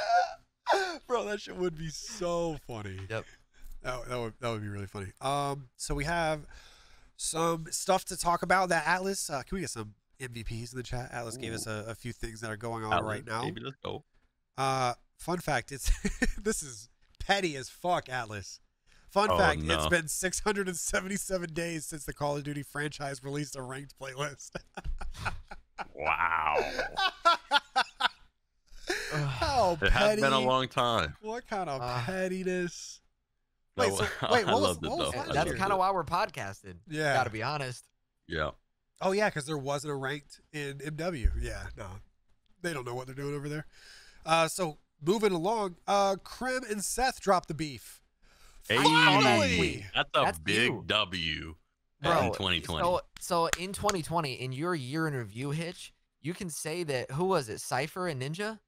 Bro, that shit would be so funny. Yep. That would be really funny. So we have some stuff to talk about. That Atlas, can we get some MVPs in the chat? Atlas gave us a few things that are going on right now. Baby, let's go. Fun fact, it's this is petty as fuck, Atlas. Fun Oh, fact, no. it's been 677 days since the Call of Duty franchise released a ranked playlist. Wow. How It has petty. been a long time. What kind of Uh, petitess? That Wait, wa- so, wait, I what was, loved it, what was though. last I That's year? loved kind of it. why we're podcasting. Yeah. Gotta be honest. Yeah. Oh yeah, because there wasn't a ranked in MW. Yeah, no, they don't know what they're doing over there. So moving along, Krim and Seth dropped the beef. Hey, Finally! that's a That's big you. W Bro, in 2020. So in 2020, in your year in review, Hitch, you can say that who was it, Cypher and Ninja?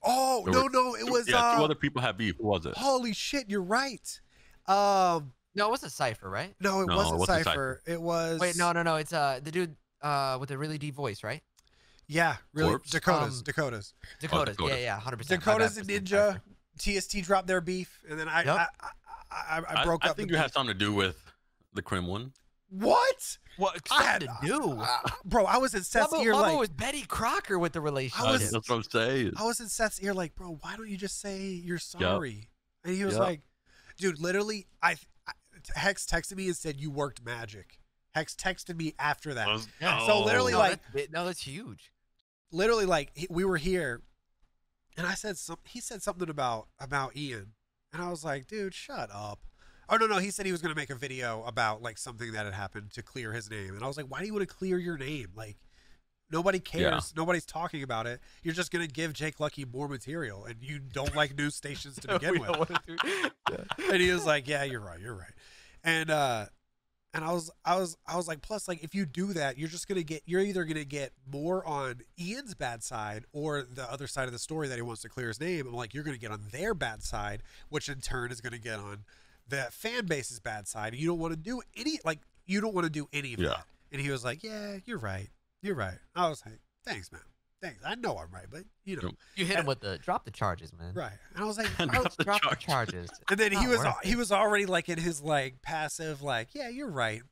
Oh There no, it was two other people had beef. Who was it? holy shit, you're right. No, it wasn't Cypher, right? No, it No, wasn't it wasn't Cypher. It was Wait, no. It's the dude with the really deep voice, right? Yeah, really, Corpse? Dakotas. Dakotas. Dakotas. Yeah, 100%. Dakotas and Ninja. TST dropped their beef, and then I Yep. I broke up. I think the it beef. has something to do with the Krim one. What? What I had to do? Bro, I was in Seth's ear Bubba like was Betty Crocker with the relationship. was- That's what I'm saying. I was in Seth's ear like, bro, why don't you just say you're sorry? And he was Yep. like, dude, literally, Hex texted me and said you worked magic. Hex texted me after that. Let's Yeah. go. So literally, no, like- that's huge. Literally, like we were here, And I said he said something about Ian, and I was like, dude, shut up. Oh no, he said he was gonna make a video about like something that had happened to clear his name, and I was like, why do you want to clear your name? Like, nobody cares. Yeah. Nobody's talking about it. You're just gonna give Jake Lucky more material, and you don't like news stations to begin We with. don't wanna do- Yeah. And he was like, yeah, you're right, and I was like, plus, like, if you do that, you're either gonna get more on Ian's bad side or the other side of the story that he wants to clear his name. I'm like, you're gonna get on their bad side, which in turn is gonna get on the fan base's bad side. You don't want to do any of Yeah. that. And he was like, yeah, you're right. I was like, thanks, man. Thanks. I know I'm right, but you know, Yep. You hit him with the drop the charges, man. right. And I was like, Drop the Drop the charge. charges. and then Not worth he it. was already like in his like passive like, yeah, you're right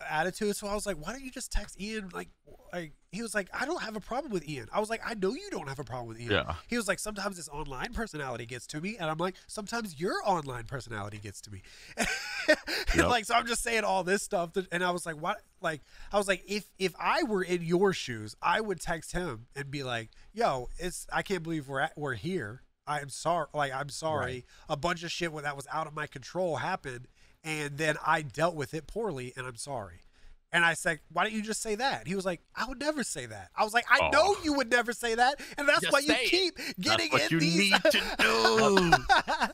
attitude. So I was like, why don't you just text Ian? Like he was like, I don't have a problem with Ian. I was like, I know you don't have a problem with Ian. Yeah. He was like, sometimes his online personality gets to me, and I'm like, sometimes your online personality gets to me. Yep. Like, so I'm just saying all this stuff, and I was like, what? Like, I was like, if I were in your shoes, I would text him and be like, yo, I can't believe we're here. I'm sorry. Like, I'm sorry. Right. A bunch of shit that was out of my control happened, and then I dealt with it poorly, and I'm sorry. And I said, why don't you just say that? He was like, I would never say that. I was like, I know you would never say that, and that's Just why you say it. keep getting That's what in you these. need to do. I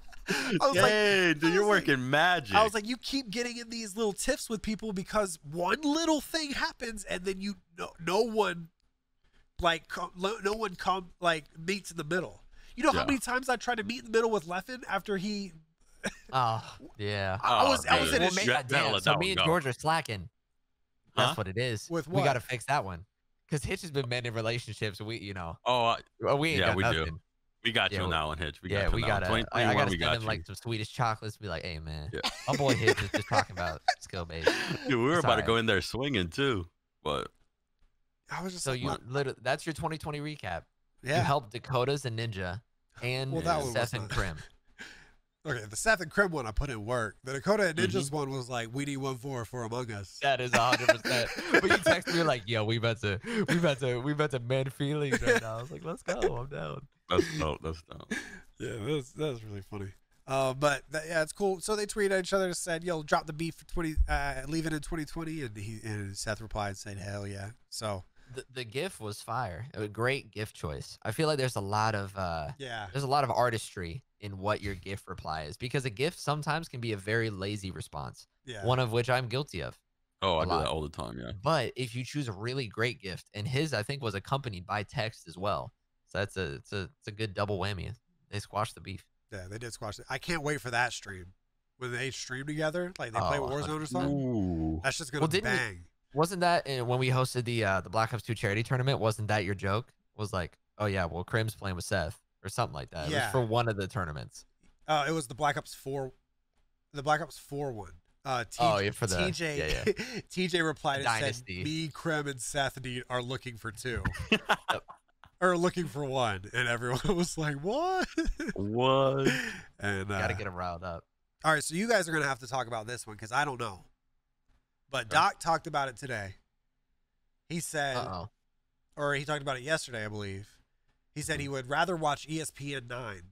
was like, Dang, dude, you're working magic. I was like, you keep getting in these little tiffs with people because one little thing happens, and then no one meets in the middle. You know how Yeah. many times I tried to meet in the middle with Leffen after he. Oh, yeah. I was in dude. his Well, Well, maybe, That'll let so that me one and go. George are slacking. That's Huh? what it is. With We what? got to fix that one. Because Hitch has been mending relationships. We, Oh, we ain't yeah, got we nothing. do. We got you Yeah, on that one, Hitch. We got you on that gotta. one. I 2021, gotta we send got him you. like some Swedish chocolates. Be like, hey man, Yeah. my boy Hitch is just talking about skill base. Dude, we were It's about to alright. go in there swinging too, but I was just So like, you what? literally, that's your 2020 recap. You Yeah. helped Dakotas and Ninja, and Well, that one was Seth and not- Krim. Okay, the Seth and Krim one I put in work. The Dakota and Mm-hmm. Ninjas one was like, we need 1-4 for Among Us. That is 100%. But you text me like, yo, we about to mend feelings right now. I was like, let's go. I'm down. that's dope. That's dope. Yeah, that's really funny. But yeah, it's cool. So they tweeted at each other and said, "Yo, drop the beef for 20, leave it in 2020." And Seth replied and said, "Hell yeah." So The GIF was fire. A great GIF choice. I feel like there's a lot of yeah, artistry in what your GIF reply is, because a GIF sometimes can be a very lazy response. yeah, One of which I'm guilty of. Oh, I A do lot. that all the time. Yeah. But if you choose a really great gift, and his I think was accompanied by text as well, so that's it's a good double whammy. They squashed the beef. yeah. They did squash it. I can't wait for that stream when they stream together, like they play Oh, Warzone or something. Ooh. That's just gonna Well, didn't you- bang. Wasn't that when we hosted the Black Ops 2 charity tournament? Wasn't that your joke? Was like, oh yeah, well Krim's playing with Seth or something like that. It Yeah. was for one of the tournaments. It was the Black Ops 4, one. Yeah, for the TJ. yeah. TJ replied and Dynasty. said, "Me, Krem, and Seth are looking for 2, or looking for 1," and everyone was like, "What?" What? And Gotta get him riled up. all right, so you guys are gonna have to talk about this one because I don't know. But Doc talked about it today. He said, Uh-oh. or he talked about it yesterday, I believe. He said he would rather watch ESPN 9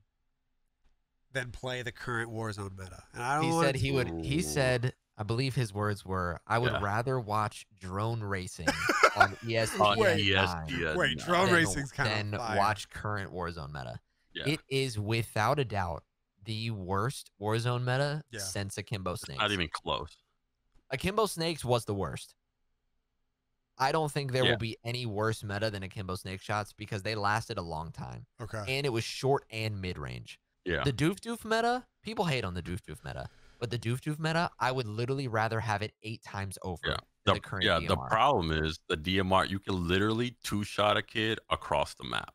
than play the current Warzone meta. And I don't. He want said he would. He Ooh. said, I believe his words were, "I would Yeah. rather watch drone racing on ESPN On Wait. ESPN. Wait, no. drone than- racing's kind than of fire. watch current Warzone meta." Yeah. It is without a doubt the worst Warzone meta Yeah. since Akimbo Snakes. Not even close. Akimbo Snakes was the worst. I don't think there Yeah. will be any worse meta than Akimbo Snake shots because they lasted a long time Okay. and it was short and mid range. Yeah. The Doof Doof meta, people hate on the Doof Doof meta, but the Doof Doof meta, I would literally rather have it 8 times over Yeah. than the current The DMR. problem is the DMR. You can literally 2-shot a kid across the map.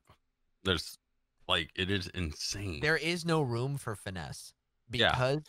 There's like it is insane. There is no room for finesse Yeah. because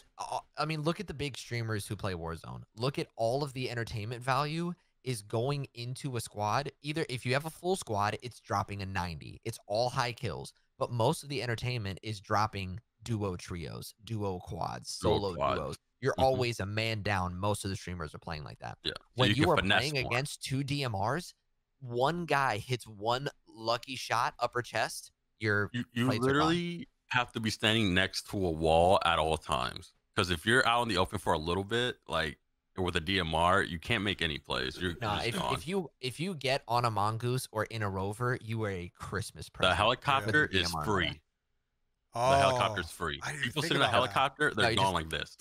I mean, look at the big streamers who play Warzone. Look at all of the entertainment value is going into a squad. Either if you have a full squad, it's dropping a 90. It's all high kills, but most of the entertainment is dropping duo trios, duo quads, Duo solo quads. duos. You're Mhm. always a man down. Most of the streamers are playing like that. Yeah. So When you can are finesse playing more. against 2 DMRs, one guy hits one lucky shot upper chest, your You plates are gone. literally have to be standing next to a wall at all times. Because if you're out in the open for a little bit, like with a DMR, you can't make any plays. You're Nah, just gone. if you get on a mongoose or in a rover, you are a Christmas present. The helicopter with the is DMR free. meta. Oh, The helicopter's free. I didn't People think sit in a about that. helicopter, they're No, you gone just- like this.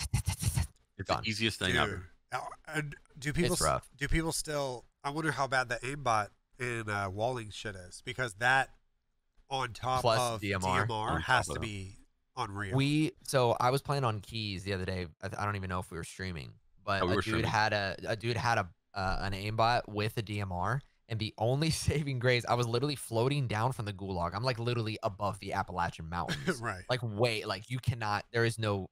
It's Gone. the easiest thing Dude. ever. Now, and do people It's rough. do people still? I wonder how bad the aimbot in Walling shit is, because that on top Plus of DMR. On has top to of it. be unreal. So I was playing on keys the other day. I don't even know if we were streaming, but Oh, we a were dude streaming. had an aimbot with a DMR, and the only saving grace, I was literally floating down from the gulag. I'm like literally above the Appalachian Mountains, Right. like you cannot. There is no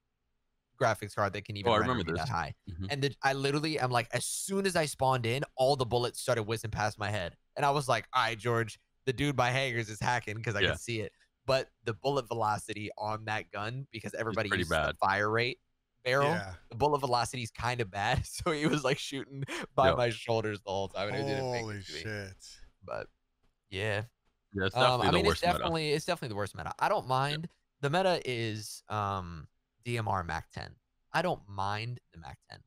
graphics card that can even Oh, I render remember me that this. high. Mhm. And I literally am like, as soon as I spawned in, all the bullets started whizzing past my head, and I was like, all right, George, the dude by Hangers is hacking because I Yeah. can see it. But the bullet velocity on that gun, because everybody pretty uses the bad. fire rate barrel, Yeah. the bullet velocity is kind of bad. So he was like shooting by Yep. my shoulders the whole time, and it didn't make Holy it to me. shit. But yeah, Yeah, it's definitely I mean, the worst meta. it's definitely the worst meta. I don't mind. The meta is DMR Mac 10. I don't mind the Mac 10.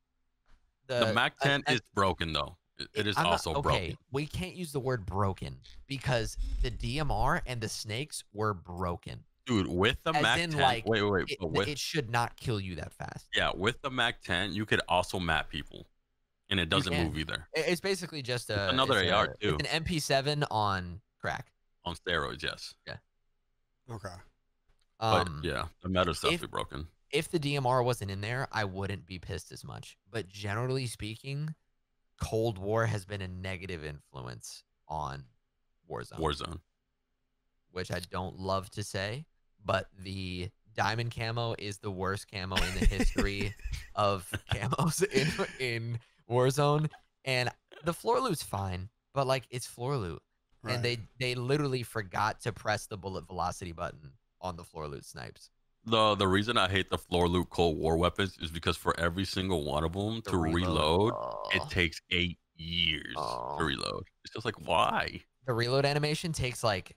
The Mac 10 and- is broken though. It is I'm not- also okay, broken. we can't use the word broken because the DMR and the snakes were broken. Dude, with the As Mac in, 10, like, wait, but with It should not kill you that fast. yeah, with the Mac 10, you could also map people, and it doesn't can. move either It's basically just another it's AR too. It's an MP7 on crack. on steroids. Yes, Okay. but Um, yeah, the meta's definitely broken. if the DMR wasn't in there, I wouldn't be pissed as much. But generally speaking, Cold War has been a negative influence on Warzone, Warzone. which I don't love to say, but the diamond camo is the worst camo in the history of camos in Warzone. And the floor loot's fine, but like it's floor loot. Right. And they literally forgot to press the bullet velocity button on the floor loot snipes. The reason I hate the floor loot Cold War weapons is because for every single one of them The to reload, Oh. it takes 8 years Oh. to reload. It's just like, why? The reload animation takes like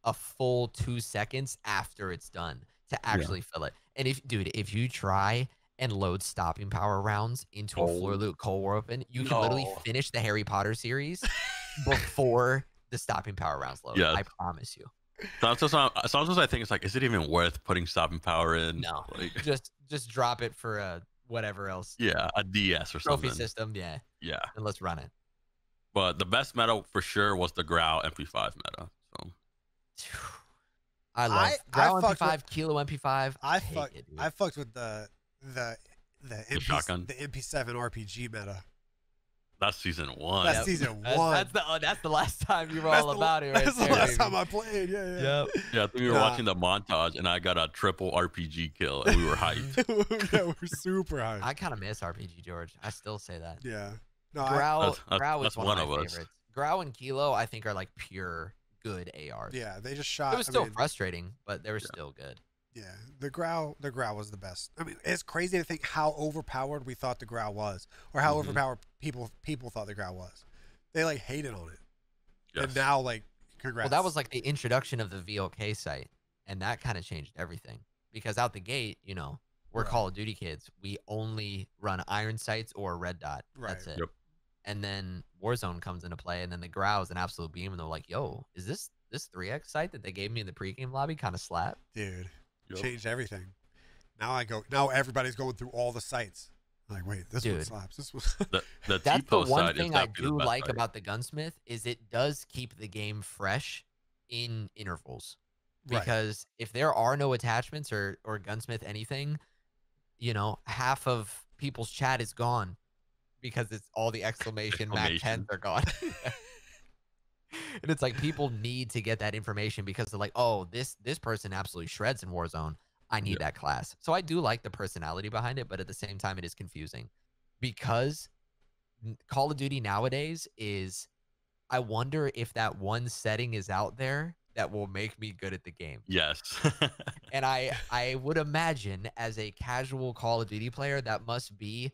a full 2 seconds after it's done to actually fill it. And if you try and load stopping power rounds into a floor Oh. loot Cold War weapon, you can literally No. finish the Harry Potter series before the stopping power rounds load. Yes. I promise you. Sometimes I think it's like, is it even worth putting stopping power in? No. Like, Just drop it for whatever else. yeah, a DS or Trophy something. system, yeah. Yeah. And let's run it. But the best meta for sure was the Growl MP5 meta. So I love I Growl fucked with- MP5, Kilo MP5. I take fucked it, dude. I fucked with the shotgun? the MP7 RPG meta. that's season 1. That's Yep. season That's- one. That's the last time you were That's all the- about it right That's there. the last baby. time I played. Yeah, yeah. Yep. Yeah, I think we were Nah. watching the montage and I got a triple RPG kill and we were hyped. Yeah, we're super high. I kind of miss RPG George. I still say that. Yeah. No, Growl, That's- Growl that's is one one of my of us. favorites. Growl and Kilo, I think, are like pure good ARs. yeah, they just shot. It was I still mean, frustrating, but they were still good. yeah, the Growl was the best. I mean, it's crazy to think how overpowered we thought the Growl was, or how Mhm. overpowered people thought the Growl was. They like hated on it, Yes. and now like, congrats. Well, that was like the introduction of the VOK site, and that kind of changed everything. Because out the gate, we're Right. Call of Duty kids. We only run iron sights or red dot. That's Right. it. Yep. And then Warzone comes into play, and then the Growl is an absolute beam, and they're like, "Yo, is this 3x site that they gave me in the pregame lobby kind of slap?" dude, Yep. changed everything. Now everybody's going through all the sites. Like, wait, this one Dude. slaps. This one. The That's the T-post one side is thing I definitely the do best like side. about the Gunsmith is it does keep the game fresh in intervals. Right. Because if there are no attachments or Gunsmith anything, half of people's chat is gone because it's all the exclamation Mac 10s are gone. And it's like people need to get that information because they're like, oh, this person absolutely shreds in Warzone. I need that class. So I do like the personality behind it, but at the same time, it is confusing because Call of Duty nowadays is, I wonder if that one setting is out there that will make me good at the game. Yes. And I would imagine as a casual Call of Duty player, that must be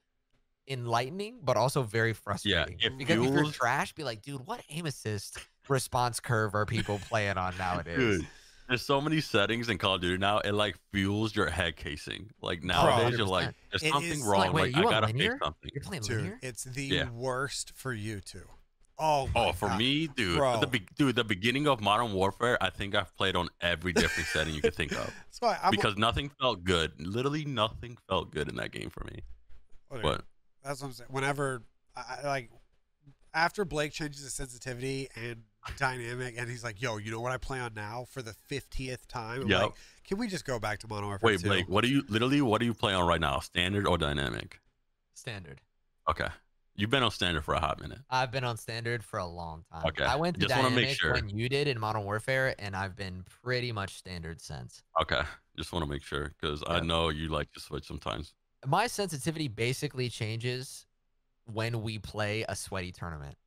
enlightening, but also very frustrating. it Because if you're fuels- trash, be like, dude, what aim assist response curve are people playing on nowadays? Dude, there's so many settings in Call of Duty now. It like fuels your head casing. Like nowadays, you're like, 100%. there's It something is- wrong. Wait, Like you I on gotta fix linear? something. You're playing Dude, linear? it's the Yeah. worst for you two. Oh my Oh, for God. me, dude, Bro. the beginning of Modern Warfare, I think I've played on every different setting you could think of That's why I'm because nothing felt good. Literally, nothing felt good in that game for me. But that's what I'm saying. Whenever I like after Blake changes his sensitivity and dynamic, and he's like, "Yo, you know what I play on now for the 50th time?" I'm Yep. like, "Can we just go back to Modern Warfare wait, 2?" Blake, what do you play on right now? Standard or dynamic? Standard. Okay, you've been on standard for a hot minute. I've been on standard for a long time. Okay, I went to just wanna make dynamic sure. when you did in Modern Warfare, and I've been pretty much standard since. Okay, just want to make sure because I Yep. know you like to switch sometimes. My sensitivity basically changes when we play a sweaty tournament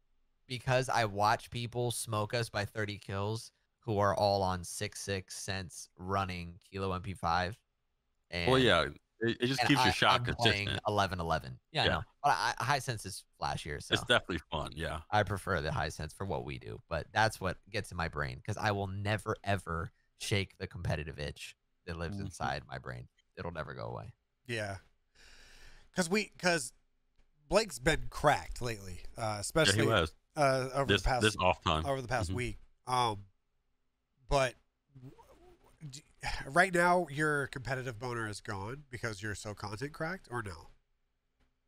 because I watch people smoke us by 30 kills who are all on 6.6 cents running Kilo MP5. And, Well, yeah, it just and keeps your shot I'm playing consistent. 11-11. Yeah, I Yeah. know. But high sense is flashier, so It's definitely fun. Yeah. I prefer the high sense for what we do. But that's what gets in my brain because I will never, ever shake the competitive itch that lives Mhm. inside my brain. It'll never go away. Yeah, because Blake's been cracked lately, Yeah, especially he was. over This the past this off time. Mhm. week. But right now your competitive boner is gone because you're so content cracked, or no?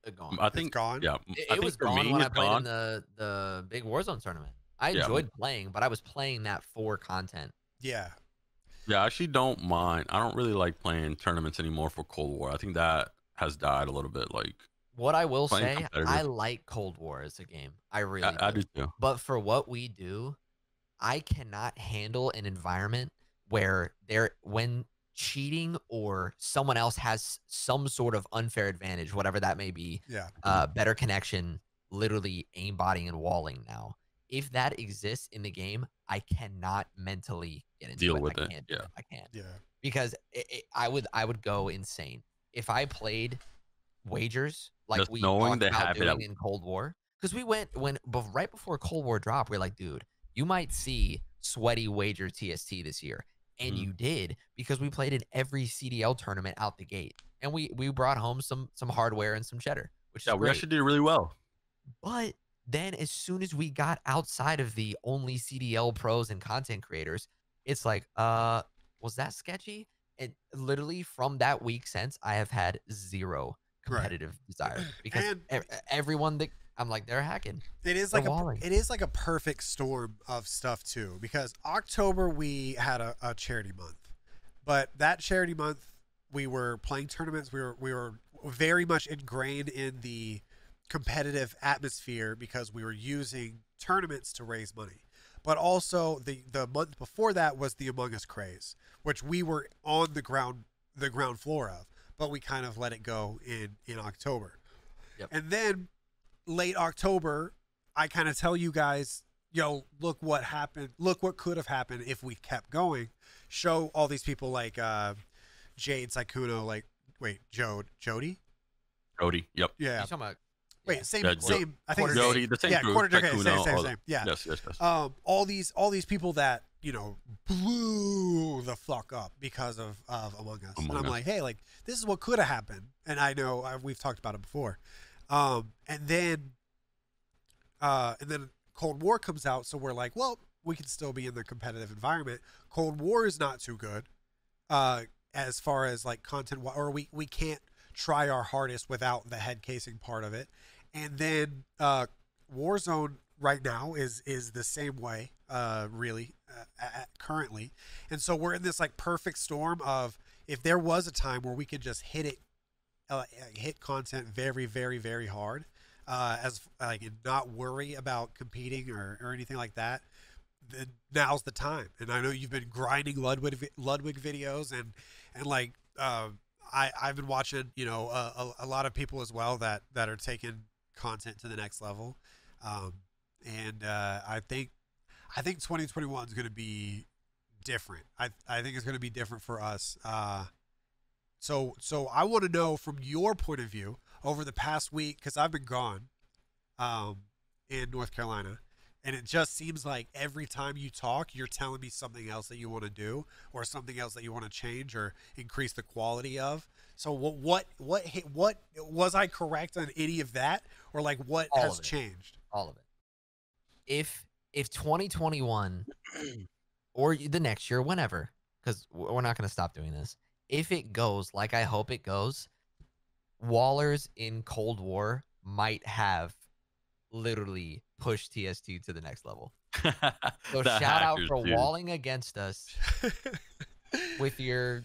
They're gone. I think gone? Yeah, It I think was for gone me, when I it's played gone. in the big Warzone tournament. I Yeah. enjoyed playing, but I was playing that for content. Yeah, Yeah, I actually don't mind. I don't really like playing tournaments anymore for Cold War. I think that has died a little bit. Like What I will playing say, I competitive. like Cold War as a game. I really I do. do too. But for what we do, I cannot handle an environment where when cheating or someone else has some sort of unfair advantage, whatever that may be, yeah. better connection, literally aimbotting and walling now. If that exists in the game, I cannot mentally get into Deal it. with I it, can't do yeah. it. I can't Yeah. because I would go insane if I played wagers like Just we knowing talked they about have it doing in Cold War. Because we went right before Cold War dropped, we are like, dude, you might see sweaty wager TST this year, and Mhm. you did because we played in every CDL tournament out the gate, and we brought home some hardware and some cheddar, which Yeah, is we great. actually did really well. But then as soon as we got outside of the only CDL pros and content creators, it's like, was that sketchy? And literally from that week since, I have had zero Right. competitive desire because And everyone that I'm like, they're hacking. it is They're like walling. it is like a perfect storm of stuff too, because October we had a charity month, but that charity month we were playing tournaments. We were very much ingrained in the competitive atmosphere because we were using tournaments to raise money. But also the month before that was the Among Us craze, which we were on the ground floor of, but we kind of let it go in October. Yep. And then late October, I kind of tell you guys, yo, look what happened. Look what could have happened if we kept going. Show all these people like Jade, Saikuno, like, wait, Jody? Jody. Yep. Yeah. You talking about? Wait, yeah. same, Yeah, same. I think Quarter it's Jody, the same yeah, group. quarter okay, Taikuno, same. all that. Yeah. Yes. All these people that, you know, blew the fuck up because of Among Us. And I'm Us. like, hey, like, this is what could have happened. And I know we've talked about it before. And then Cold War comes out, so we're like, well, we can still be in the competitive environment. Cold War is not too good as far as like content, or we can't try our hardest without the head casing part of it. And then Warzone right now is the same way, really, currently. And so we're in this like perfect storm of, if there was a time where we could just hit content very, very, very hard, as like, and not worry about competing or anything like that, then now's the time. And I know you've been grinding Ludwig videos and like I've been watching, you know, a lot of people as well that are taking content to the next level, and I think 2021 is going to be different. I think it's going to be different for us. So I want to know from your point of view over the past week, because I've been gone in North Carolina, And it just seems like every time you talk, you're telling me something else that you want to do, or something else that you want to change or increase the quality of. So what was I correct on any of that, or like what All has of it. changed? All of it. If 2021 or the next year, whenever, because we're not going to stop doing this, if it goes like I hope it goes, Wallers in Cold War might have literally pushed TS2 to the next level. So The shout out hackers, for dude. walling against us with your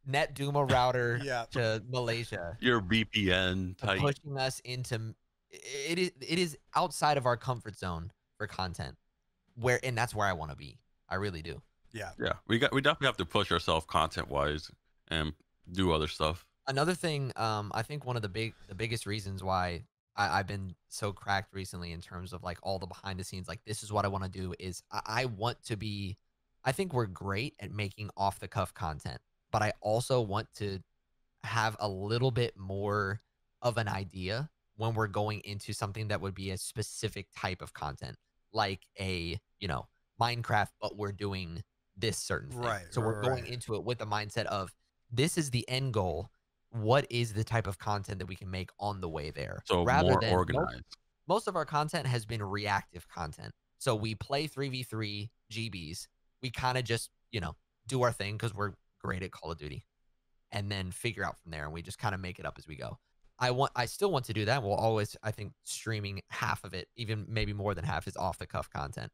Net Duma router Yeah. to Malaysia, Your VPN type. pushing us into it is outside of our comfort zone for content. And that's where I want to be. I really do. Yeah. Yeah, we definitely have to push ourselves content wise and do other stuff. Another thing, I think one of the biggest reasons why I've been so cracked recently in terms of like all the behind the scenes, like this is what I want to do is I want to be, I think we're great at making off the cuff content, but I also want to have a little bit more of an idea when we're going into something that would be a specific type of content, like a, Minecraft, but we're doing this certain thing. Right, So we're going right. into it with the mindset of this is the end goal. What is the type of content that we can make on the way there? So Rather more than organized. most of our content has been reactive content. So we play 3v3 GBs. We kind of just, do our thing because we're great at Call of Duty and then figure out from there. And we just kind of make it up as we go. I still want to do that. We'll always, I think streaming half of it, even maybe more than half, is off the cuff content.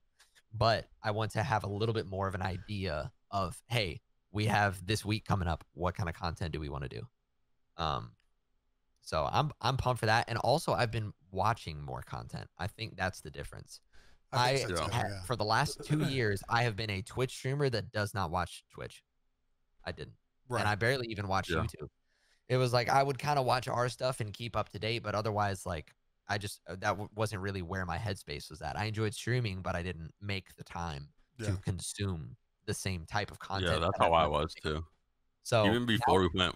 But I want to have a little bit more of an idea of, hey, we have this week coming up. What kind of content do we want to do? So I'm pumped for that. And also I've been watching more content. I think that's the difference. I think so too, yeah. For the last 2 years, I have been a Twitch streamer that does not watch Twitch. I didn't. Right. And I barely even watch Yeah. YouTube. It was like I would kind of watch our stuff and keep up to date, but otherwise, like I just wasn't really where my headspace was at. I enjoyed streaming, but I didn't make the time Yeah. to consume the same type of content. Yeah, that's that how I wanted was to make. too. So Even before we went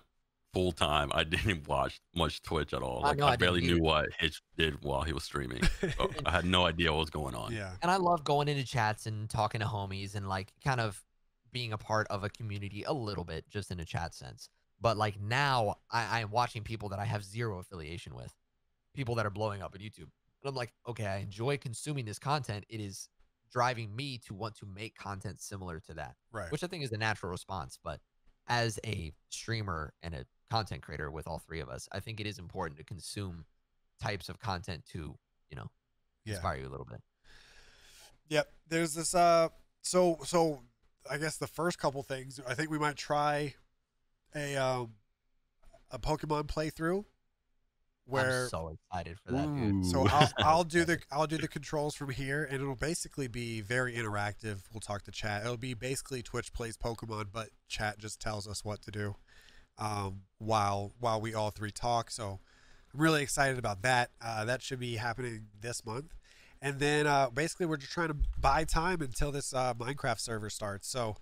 full time, I didn't watch much Twitch at all. I Like know, I I didn't barely knew either. what Hitch did while he was streaming. So I had no idea what was going on. Yeah. And I love going into chats and talking to homies and like kind of being a part of a community a little bit, just in a chat sense. But like now I am watching people that I have zero affiliation with, people that are blowing up on YouTube. And I'm like, okay, I enjoy consuming this content. It is driving me to want to make content similar to that, Right. which I think is a natural response. But as a streamer and a content creator with all three of us, I think it is important to consume types of content to, Yeah. inspire you a little bit. Yep. There's this so I guess the first couple things, I think we might try a Pokemon playthrough where I'm so excited for that, dude. so Ooh. I'll do the controls from here, and it'll basically be very interactive. We'll talk to chat. It'll be basically Twitch plays Pokemon, but chat just tells us what to do while we all three talk. So I'm really excited about that. That should be happening this month. And then basically we're just trying to buy time until this Minecraft server starts. So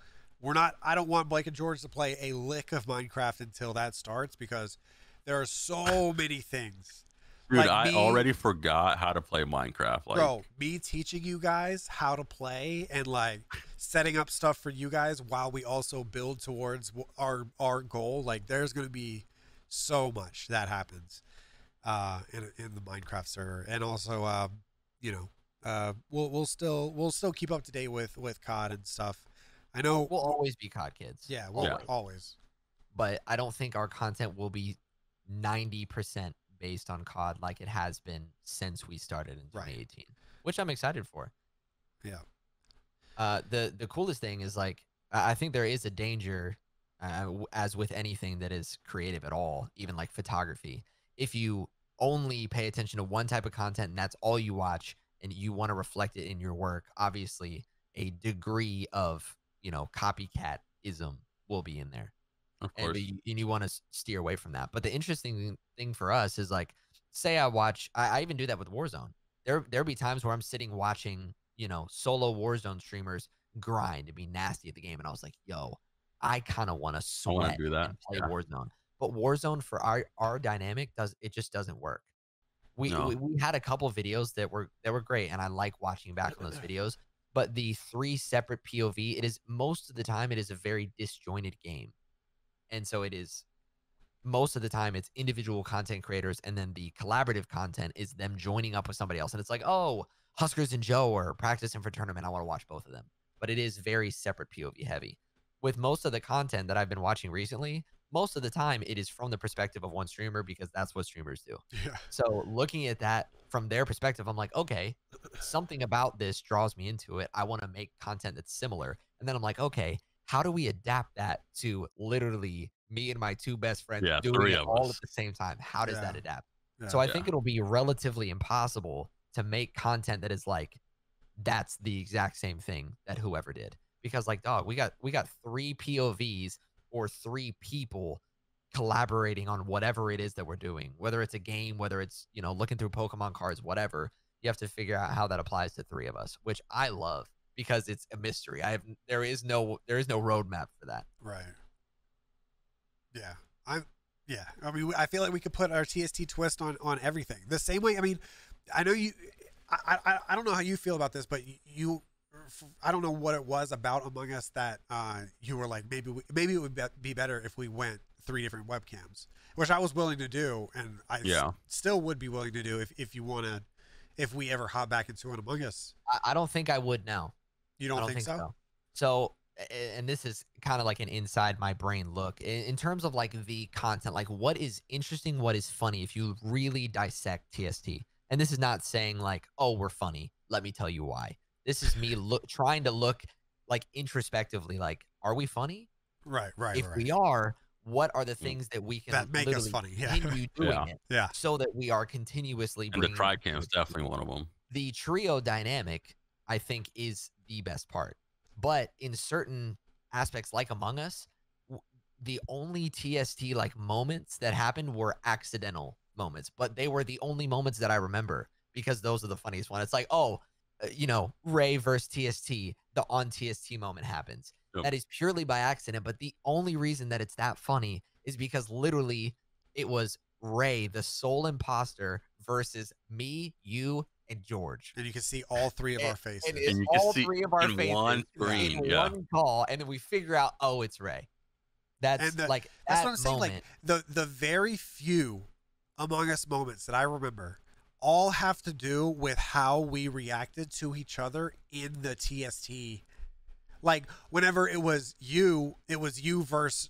I don't want Blake and George to play a lick of Minecraft until that starts, because there are so many things. Dude, Like I me- already forgot how to play Minecraft. Like, Bro, me teaching you guys how to play and like setting up stuff for you guys while we also build towards our goal. Like there's going to be so much that happens in the Minecraft server. And also we'll still keep up to date with COD and stuff. I know We'll always be COD kids. yeah, always. But I don't think our content will be 90% based on COD like it has been since we started in Right. 2018, which I'm excited for. Yeah. The coolest thing is like I think there is a danger, as with anything that is creative at all, even like photography. If you only pay attention to one type of content and that's all you watch, and you want to reflect it in your work, obviously a degree of copycatism will be in there. of And course. you want to steer away from that. But the interesting thing for us is like, say I watch, I even do that with Warzone. There'll be times where I'm sitting watching, solo Warzone streamers grind and be nasty at the game, and I was like, yo, I kind of want to I wanna sweat do that, and play yeah. Warzone. But Warzone for our dynamic just doesn't work. We had a couple videos that were great, and I like watching back on those videos. But the 3 separate POV, it is most of the time it is a very disjointed game, and so it is most of the time it's individual content creators, and then the collaborative content is them joining up with somebody else, and it's like, oh, Huskers and Joe are practicing for tournament. I want to watch both of them, but it is very separate POV heavy. With most of the content that I've been watching recently, most of the time it is from the perspective of one streamer because that's what streamers do. Yeah. So looking at that from their perspective, I'm like, okay, something about this draws me into it. I want to make content that's similar. And then I'm like, okay, how do we adapt that to literally me and my 2 best friends doing 3 it of all us. at the same time? How does that adapt? Yeah. So I think it'll be relatively impossible to make content that is like, that's the exact same thing that whoever did. Because like, dog, we got 3 POVs or 3 people collaborating on whatever it is that we're doing, whether it's a game, whether it's, you know, looking through Pokemon cards, whatever. You have to figure out how that applies to 3 of us, which I love because it's a mystery. There is no roadmap for that. Right. Yeah. I mean, I feel like we could put our TST twist on everything the same way. I mean, I know you, I don't know how you feel about this, but you, I don't know what it was about Among Us that you were like, maybe it would be better if we went 3 different webcams, which I was willing to do, and I still would be willing to do if we ever hop back into an Among Us. I don't think I would now. You don't think so? So, and this is kind of like an inside my brain look in terms of like the content, like what is interesting, what is funny if you really dissect TST. And this is not saying like, oh, we're funny. Let me tell you why. This is me trying to look like introspectively, like, are we funny? Right. If we are, what are the things that we can that make us funny? continue doing it, so that we are continuously. And the TriCam is definitely one of them. The trio dynamic, I think, is the best part. But in certain aspects, like Among Us, the only TST like moments that happened were accidental moments, but they were the only moments that I remember because those are the funniest one. It's like, oh, you know, Ray versus TST, the on TST moment happens. Yep. That is purely by accident, but the only reason that it's that funny is because literally it was Ray, the sole imposter, versus me, you, and George. And you can see all 3 of our faces. And it's all 3 of our faces one screen, in one call, and then we figure out, oh, it's Ray. That's like that's what I'm saying. Like the very few Among Us moments that I remember all have to do with how we reacted to each other in the TST. Like whenever it was you versus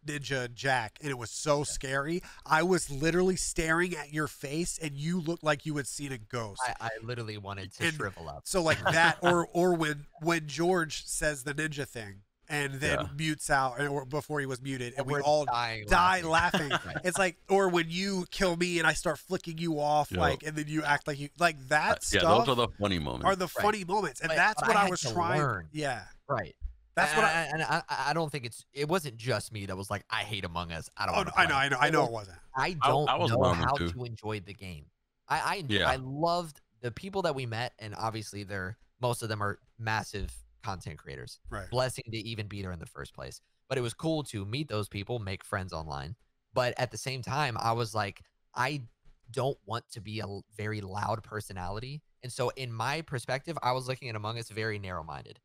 Ninja Jack, and it was so scary. I was literally staring at your face, and you looked like you had seen a ghost. I literally wanted to shrivel up. So like that, or when George says the ninja thing and then mutes out, or before he was muted, and we all die laughing. It's like, or when you kill me and I start flicking you off, like, and then you act like you like that stuff. Yeah, those are the funny moments. Are the funny moments, and that's what I was trying. Learn. Yeah, right. That's what I don't think it wasn't just me that was like, I hate Among Us. I don't. Oh, I know it wasn't. I don't know how to enjoy the game. I loved the people that we met, and obviously most of them are massive content creators. Right. Blessing to even be there in the first place. But it was cool to meet those people, make friends online. But at the same time, I was like, I don't want to be a very loud personality. And so in my perspective, I was looking at Among Us very narrow-minded.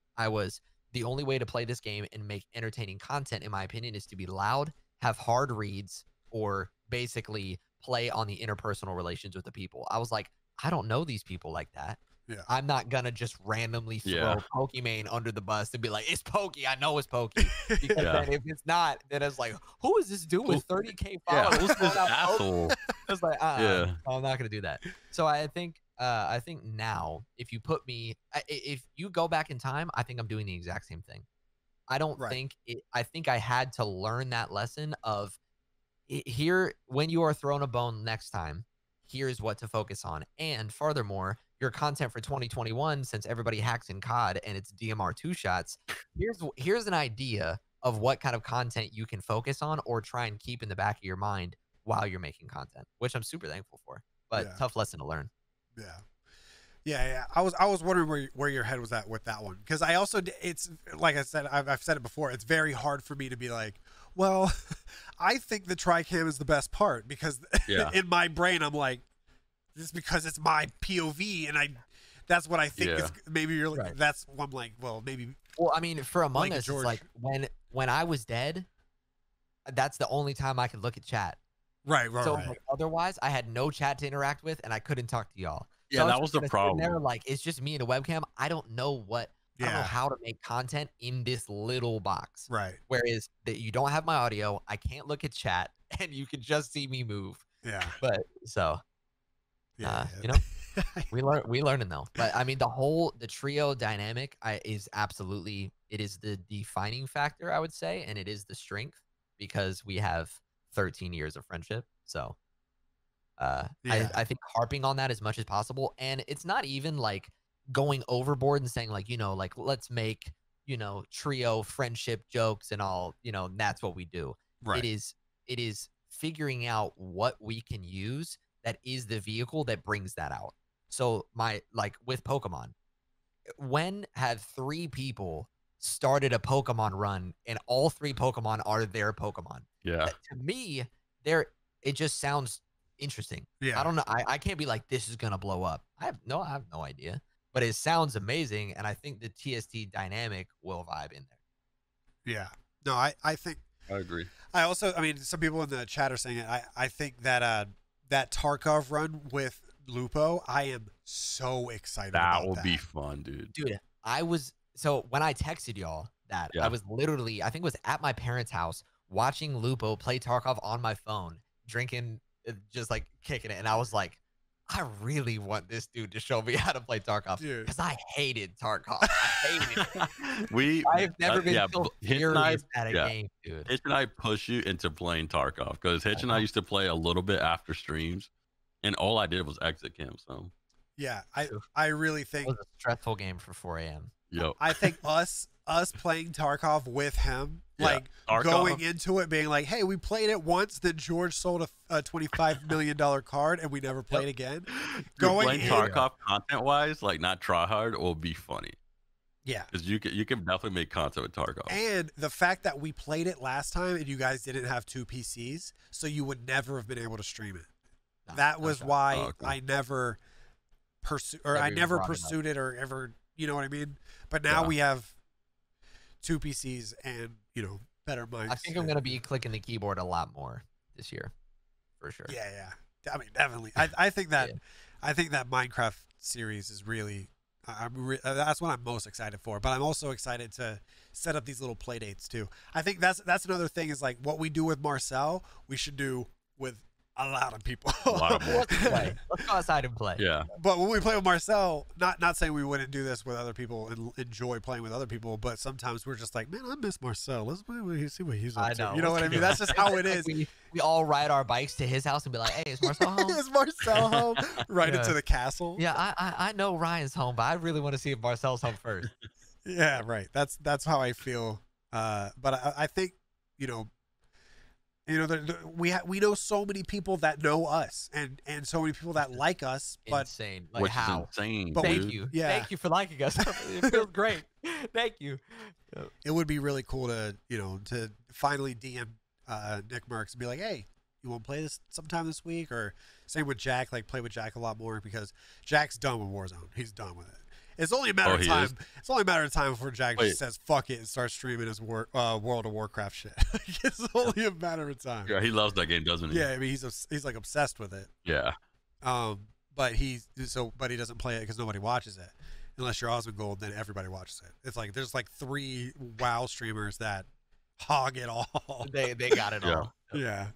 The only way to play this game and make entertaining content, in my opinion, is to be loud, have hard reads, or basically play on the interpersonal relations with the people. I was like, I don't know these people like that. Yeah. I'm not going to just randomly throw Pokimane under the bus and be like, it's Pokey. I know it's Pokey. Because then if it's not, then it's like, who is this dude with 30K followers? Who's this asshole? It's like, I'm not going to do that. So I think now if you put me, if you go back in time, I think I'm doing the exact same thing. I don't think I think I had to learn that lesson of here, when you are thrown a bone next time, here's what to focus on. And furthermore, your content for 2021, since everybody hacks in COD and it's DMR 2 shots, here's an idea of what kind of content you can focus on or try and keep in the back of your mind while you're making content, which I'm super thankful for, but tough lesson to learn. Yeah. I was wondering where your head was at with that one, because I also, it's like I said, I've said it before. It's very hard for me to be like, well, I think the TriCam is the best part, because in my brain I'm like, just because it's my POV and that's what I think Yeah. is maybe you're like Right. that's what I'm like, well, maybe Well, I mean, for Among Like Us, George. it's like when I was dead, that's the only time I could look at chat. right. So like, otherwise, I had no chat to interact with, and I couldn't talk to y'all. Yeah, So I that was just the kinda sitting there, problem. like, it's just me and a webcam. I don't know I don't know Yeah. how to make content in this little box. Right. Whereas that you don't have my audio, I can't look at chat, and you can just see me move. Yeah. But so Yeah. you know, we learning though. But I mean, the trio dynamic is absolutely, it is the defining factor, I would say, and it is the strength because we have 13 years of friendship. So Yeah. I think harping on that as much as possible, and it's not even like going overboard and saying like, like let's make, trio friendship jokes and all, that's what we do. Right. It is figuring out what we can use that is the vehicle that brings that out. So like with Pokemon, when have 3 people started a Pokemon run and all 3 Pokemon are their Pokemon? Yeah. To me, it just sounds interesting. Yeah. I don't know. I can't be like, this is gonna blow up. I have no idea. But it sounds amazing, and I think the TST dynamic will vibe in there. Yeah. No, I think I agree. I mean, some people in the chat are saying it. I think that that Tarkov run with Lupo, I am so excited That about will that. be fun, dude. Dude, so when I texted y'all that, Yeah. I was literally, I think it was at my parents' house watching Lupo play Tarkov on my phone, drinking, just like kicking it, and I was like, I really want this dude to show me how to play Tarkov Dude. because I hated Tarkov. I hated it. I've never been yeah, so Hitch and I- furious at a yeah. game, dude. Hitch and I push you into playing Tarkov because Hitch and I used to play a little bit after streams, and all I did was exit camp. So, Yeah, I really It think was a stressful game for 4 a.m. yo, I think us playing Tarkov with him, Yeah, like Tarkov. going into it being like, hey, we played it once, then George sold a $25 million card and we never played again. dude, Going playing in- Tarkov content wise, like not try hard, will be funny Yeah. because you can definitely make content with Tarkov. And the fact that we played it last time and you guys didn't have 2 PCs, so you would never have been able to stream it. No, That no was shot. why Oh, okay. I never pursued, or Never I even never brought it up. pursued it or ever, you know what I mean? But now Yeah. we have 2 PCs and, better mics. I think I'm and- gonna be clicking the keyboard a lot more this year, for sure. Yeah. I mean, definitely. I think that Yeah. I think that Minecraft series is really that's what I'm most excited for. But I'm also excited to set up these little play dates too. I think that's another thing is like what we do with Marcel, we should do with a lot of people. A lot of Well, let's play. Let's go outside and play. Yeah, But when we play with Marcel, not saying we wouldn't do this with other people and enjoy playing with other people, but sometimes we're just like, man, I miss Marcel. Let's play with see what he's up I to. know. You know what I mean? That's just how it Like, is. we all ride our bikes to his house and be like, "Hey, is Marcel home?" Is Marcel home? Right Yeah. into the castle. Yeah, I know Ryan's home, but I really want to see if Marcel's home first. Yeah, right. That's how I feel. But I think we know so many people that know us and so many people that like us. But Insane. Like which how? is insane. But Thank dude. you. Yeah. Thank you for liking us. It feels great. Thank you. it would be really cool to to finally DM Nick Merckx and be like, hey, you want to play this sometime this week? Or same with Jack, like play with Jack a lot more because Jack's done with Warzone. He's done with it. It's only a matter Oh, of he time. is? It's only a matter of time before Jack Wait. just says fuck it and starts streaming his World of Warcraft shit. It's only a matter of time. Yeah, he loves that game, doesn't he? Yeah, I mean he's like obsessed with it. Yeah. But he doesn't play it because nobody watches it. Unless you're Osmongold, then everybody watches it. It's like there's like 3 WoW streamers that hog it all. They got it Yeah. all. Yeah.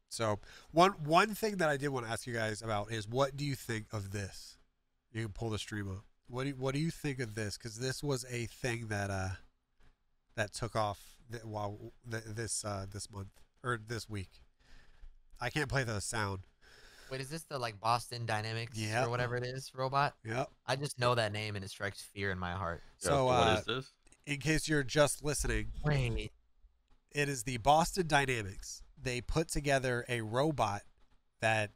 So one thing that I did want to ask you guys about is what do you think of this? You can pull the stream up. What do you think of this? Because this was a thing that that took off this month or this week. I can't play the sound. Wait, is this the like Boston Dynamics Yeah. or whatever it is robot? Yep. I just know that name and it strikes fear in my heart. Yeah, So what is this? in case you're just listening, Wait, it is the Boston Dynamics. They put together a robot that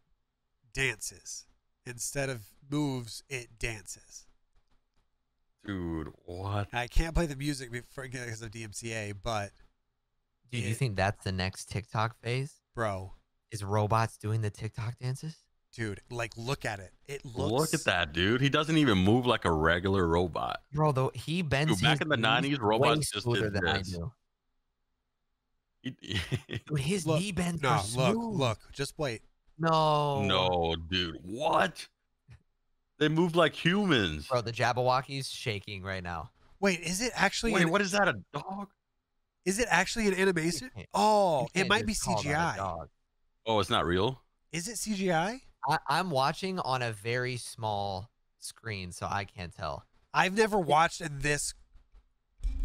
dances. Instead of moves, it dances. Dude, what? I can't play the music because of DMCA, but dude, do you It- think that's the next TikTok phase? bro, Is robots doing the TikTok dances? dude, like look at it. It looks. Look at that, dude. He doesn't even move like a regular robot. Bro, though he bends Dude, back his in the knees 90s, robots way just smoother did than I this. do. He- Dude, his Look, knee bends No, are look, smooth. look. Just wait. No. No, dude. What? They move like humans. Bro, the Jabberwocky's shaking right now. Wait, is it actually? Wait, what is that? A dog? Is it actually an animation? can't- Oh, You it can't might be just call that a CGI. dog. Oh, it's not real? Is it CGI? I'm watching on a very small screen, so I can't tell. I've never watched in this.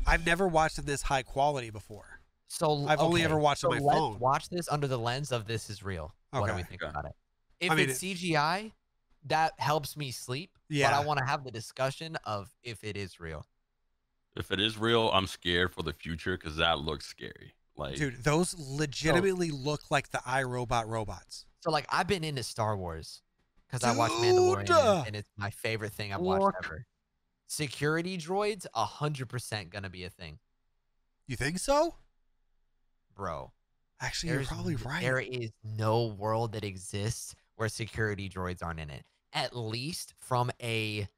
I've never watched in this high quality before. So I've only okay, ever watched so on my let's phone. watch this under the lens of this is real. What do we Okay. think Okay. about it? If I mean, it's CGI, that helps me sleep. But Yeah. I want to have the discussion of if it is real. If it is real, I'm scared for the future because that looks scary. Like, Dude, those legitimately look like the iRobot robots. So like I've been into Star Wars because I watched Dude! Mandalorian and it's my favorite thing I've watched Look. ever. Security droids 100% gonna be a thing, You think so? bro. Actually, you're There's probably n- right. There is no world that exists where security droids aren't in it. At least from a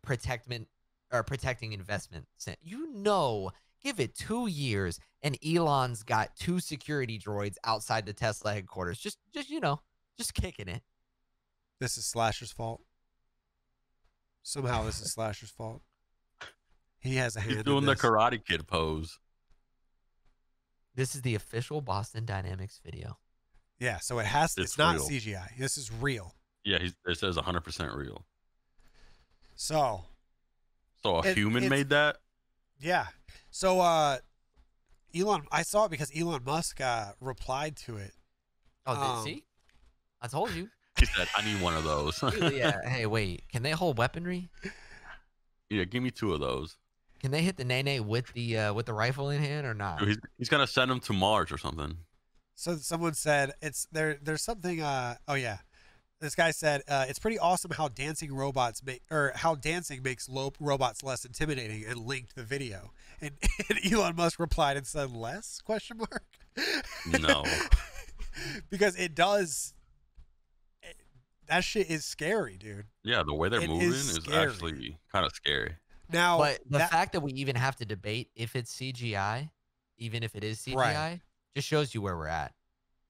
protecting investment sense. Give it 2 years and Elon's got 2 security droids outside the Tesla headquarters. Just kicking it. This is Slasher's fault. Somehow this is Slasher's fault. He has a hand he's in doing the this. Karate Kid pose. This is the official Boston Dynamics video. Yeah, so it has. It's It's not real. CGI. This is real. Yeah, it says 100% real. So So a human it's- made that? yeah. So Elon, I saw it because Elon Musk replied to it. Oh, see? I told you. He said, I need one of those. Yeah. Hey, wait. Can they hold weaponry? Yeah, give me 2 of those. Can they hit the nene with the rifle in hand or not? Dude, he's going to send them to Mars or something. So someone said it's there. There's something. Oh yeah, this guy said it's pretty awesome how dancing makes robots less intimidating, and linked the video. And Elon Musk replied and said less ? No. Because it does. That shit is scary, dude. Yeah, the way they're It moving is is scary. actually kind of scary. Now, But the fact that we even have to debate if it's CGI, even if it is CGI, Right. just shows you where we're at.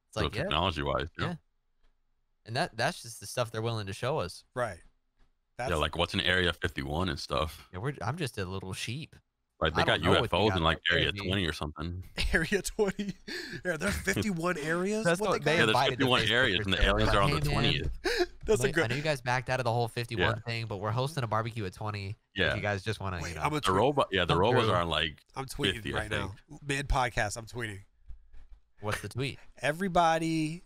It's So like, yeah, technology-wise. Yeah. yeah. And that's just the stuff they're willing to show us. right. That's Yeah, like what's in Area 51 and stuff. Yeah, I'm just a little sheep. Like they I got don't know what they UFOs got in like out there, Area dude. 20 or something. Area 20. Yeah, there's 51 areas. That's what what they they Yeah, call there's invited the 51 Facebookers areas and the to. aliens Like, are on the hey, man, 20th. That's a I good. know you guys backed out of the whole 51 thing, but we're hosting a barbecue at 20. If Yeah. you guys just want to, Wait, you know. I'm a The tweet. robot, the Come robots through. are on like I'm tweeting 50, I right now. think. Mid podcast, I'm tweeting. What's the tweet? Everybody's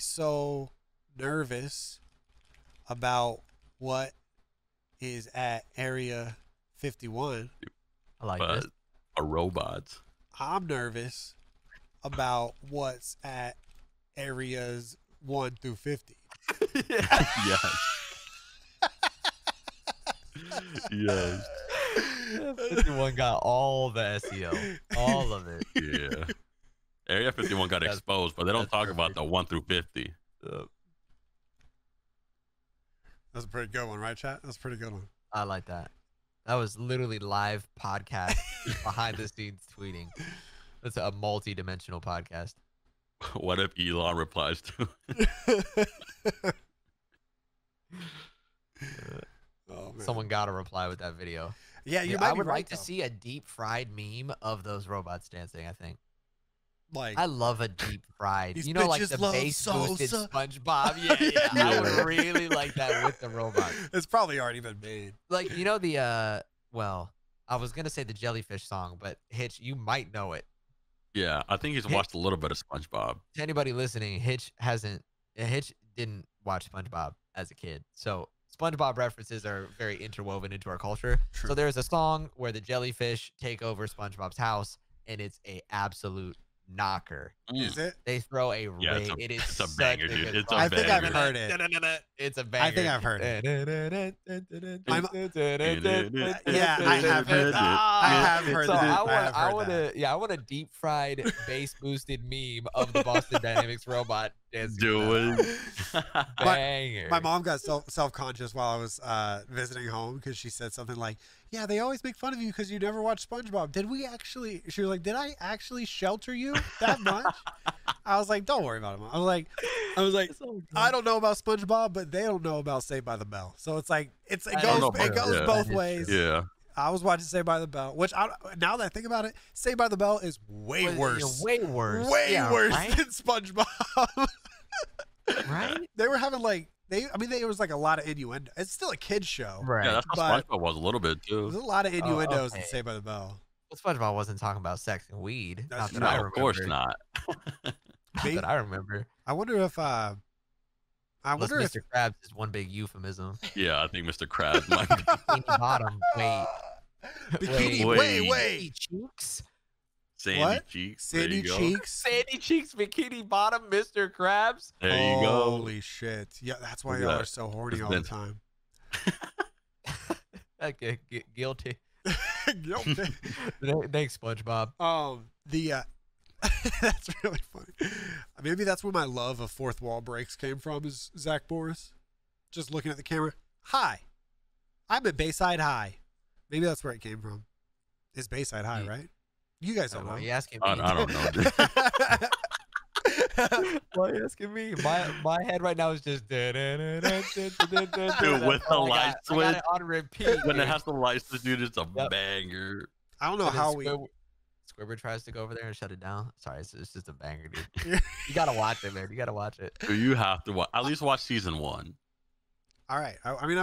so nervous about what is at Area 51. I like but this. a robots. I'm nervous about what's at areas 1 through 50. Yes. Yes. 51 got all the SEO, all of it. Yeah. Area 51 got That's- exposed, but they don't that's talk about perfect. the 1 through 50. That's a pretty good one, right, chat? That's a pretty good one. I like that. That was literally live podcast behind the scenes tweeting. That's a multi-dimensional podcast. What if Elon replies to Oh, man. Someone got to reply with that video. Yeah, you Dude, might I be would right, like to though. see a deep fried meme of those robots dancing. I think Like, I love a deep fried. These You know, like bitches the love bass boosted salsa. SpongeBob. Yeah. I Yeah. would really like that with the robots. it's probably already been made. Like, you know the well, I was gonna say the jellyfish song, but Hitch, you might know it. Yeah, I think he's Hey. watched a little bit of SpongeBob. To anybody listening, Hitch didn't watch SpongeBob as a kid, so SpongeBob references are very interwoven into our culture. True. So there's a song where the jellyfish take over SpongeBob's house, and it's a absolute knocker. Is it? They throw a Yeah, raid. it's It is a such banger, a dude. good It's a song. I think I've banger. heard it. It's a banger. I think I've heard it. Yeah, I have heard that. I have heard So that. I want a deep fried bass boosted meme of the Boston Dynamics robot Doing. Banger. My mom got self-conscious while I was visiting home because she said something like, yeah, they always make fun of you because you never watch SpongeBob. Did we actually? She was like, did I actually shelter you that much? I was like, don't worry about it, Mom. I was like, I don't know about SpongeBob, but they don't know about Saved by the Bell. So it's like it goes both ways. Yeah. I was watching Saved by the Bell, which now that I think about it, Saved by the Bell is way worse. Way worse. Way worse right? than SpongeBob. Right? They were having like there was like a lot of innuendo. It's still a kid's show. Right. Yeah, that's how But- SpongeBob was a little bit too. There's a lot of innuendos okay. in Saved by the Bell. Well, SpongeBob wasn't talking about sex and weed. That's Not that true. I No, remember. of course not. Not that I remember. I wonder if Unless Mr. Krabs is one big euphemism. Yeah, I think Mr. Krabs might be. Bikini Bottom. Wait. Bikini, Wait. wait. Cheeks? Sandy What? Cheeks. there Sandy you go. Cheeks. Sandy Cheeks, Bikini Bottom, Mr. Krabs. There you go. Holy shit. Yeah, that's why Look at y'all that. are so horny It's all the been- time. Okay, guilty. Guilty. Thanks, SpongeBob. That's really funny. Maybe that's where my love of fourth wall breaks came from, is Zach Boris. Just looking at the camera. Hi. I'm at Bayside High. Maybe that's where it came from. It's Bayside High, right? You guys don't know. You asking me? I don't know. Why you asking me? My head right now is just dude Dude, with the light I got switch. it on repeat. When it dude. has the lights, dude, it's a Yep. banger. I don't know And then how we. Squidward tries to go over there and shut it down. Sorry, it's just a banger, dude. You gotta watch it, man. You gotta watch it. So you have to at least watch season 1. All right. I mean,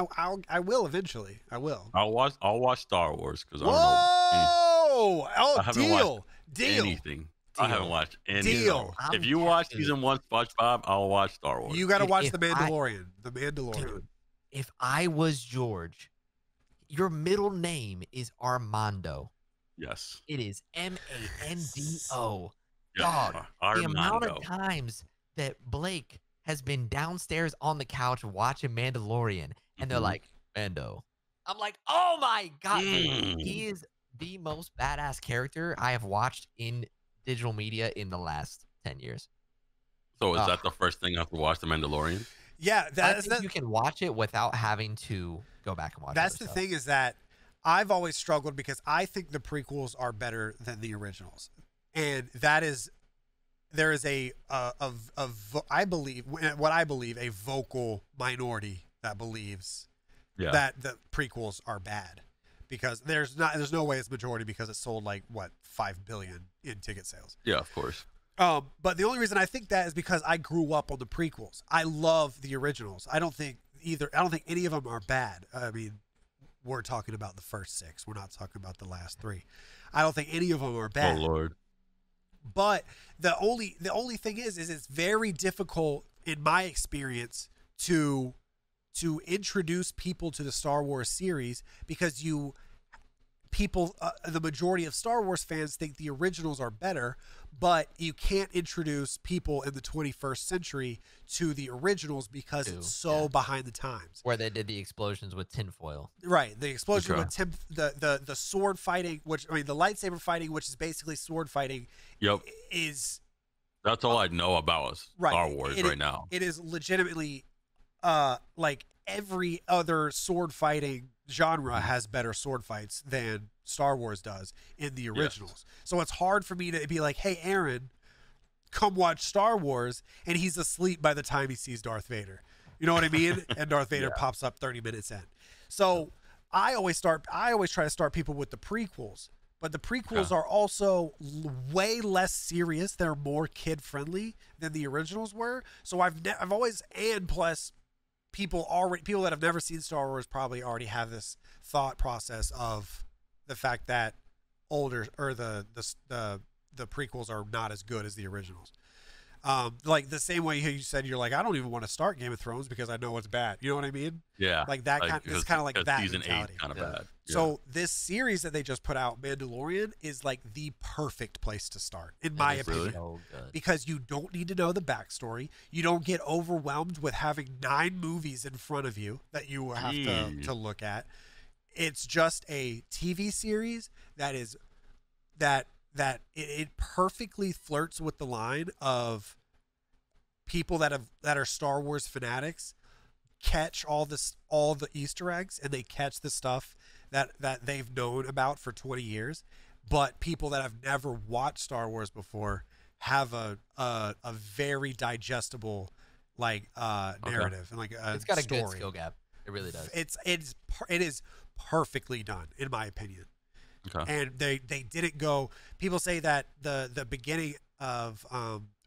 I will eventually. I will. I'll watch Star Wars because I don't know Whoa! Oh, I haven't deal. anything. I haven't watched anything. Deal. If you watch season 1 SpongeBob, I'll watch Star Wars. You got to Dude, watch if The Mandalorian. The Mandalorian. Dude, if I was George, your middle name is Armando. Yes. It is Mando. Yeah. Dog, the amount Armando. of times that Blake has been downstairs on the couch watching Mandalorian, and they're Mhm. like, Mando. I'm like, oh my God. dude, Mm. He is the most badass character I have watched in digital media in the last 10 years. So is Ugh. that the first thing I have to watch, The Mandalorian? Yeah, I think you can watch it without having to go back and watch that's other the stuff. thing, is that I've always struggled because I think the prequels are better than the originals, and there is I believe a vocal minority that believes Yeah. that the prequels are bad, because there's no way it's majority, because it sold like what 5 billion in ticket sales. Yeah, of course. But the only reason I think that is because I grew up on the prequels. I love the originals. I don't think any of them are bad. I mean, we're talking about the first 6. We're not talking about the last 3. I don't think any of them are bad. Oh Lord. But the only thing is it's very difficult, in my experience, to introduce people to the Star Wars series, because the majority of Star Wars fans think the originals are better, but you can't introduce people in the 21st century to the originals because it's so behind the times. Where they did the explosions with tinfoil. Right, the explosion Okay. with the sword fighting, the lightsaber fighting, which is basically sword fighting, Yep. is That's all I know about Star Wars right now. It is legitimately, like every other sword fighting genre has better sword fights than Star Wars does in the originals. So it's hard for me to be like, hey, Aaron, come watch Star Wars, and he's asleep by the time he sees Darth Vader. You know what I mean? And Darth Vader pops up 30 minutes in. So I always try to start people with the prequels. But the prequels are also way less serious. They're more kid friendly than the originals were. So I've always, and plus people that have never seen Star Wars probably already have this thought process of the fact that the prequels are not as good as the originals. Like the same way you said, you're like, I don't even want to start Game of Thrones because I know it's bad. You know what I mean? Yeah. Like that it's kind of like that season mentality. 8 kind of bad. Yeah. So this series that they just put out, Mandalorian, is like the perfect place to start, in my opinion. So good. Because you don't need to know the backstory. You don't get overwhelmed with having 9 movies in front of you that you have to look at. It's just a TV series that it perfectly flirts with the line of people that are Star Wars fanatics catch all the Easter eggs, and they catch the stuff that they've known about for 20 years. But people that have never watched Star Wars before have a very digestible narrative and like a It's got a story. good skill gap. It really does. It is perfectly done in my opinion. Okay. And they didn't go. People say that the beginning of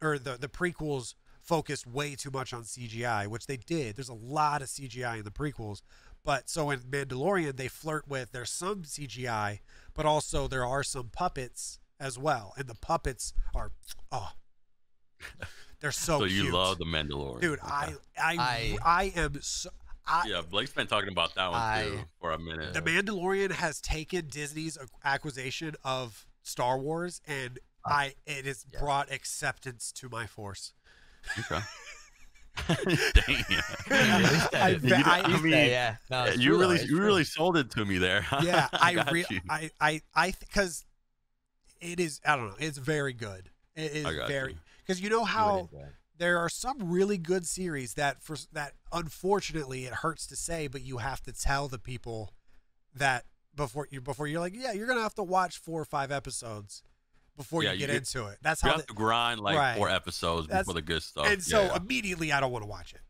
or the prequels focused way too much on CGI, which they did. There's a lot of CGI in the prequels, but so in Mandalorian they flirt with there's some CGI, but also there are some puppets as well, and the puppets are they're so. So you cute. love the Mandalorian, Dude? Okay. I am so. Yeah, Blake's been talking about that one too for a minute. The Mandalorian has taken Disney's acquisition of Star Wars, and it has brought acceptance to my force. Okay. Dang. You really sold it to me there. Yeah, I because it is. I don't know. It's very good. It is very because you know how. There are some really good series that unfortunately it hurts to say, but you have to tell the people that before you're like, yeah, you're gonna have to watch 4 or 5 episodes before you get into it. That's you how have to grind like 4 episodes before the good stuff. And so immediately I don't want to watch it.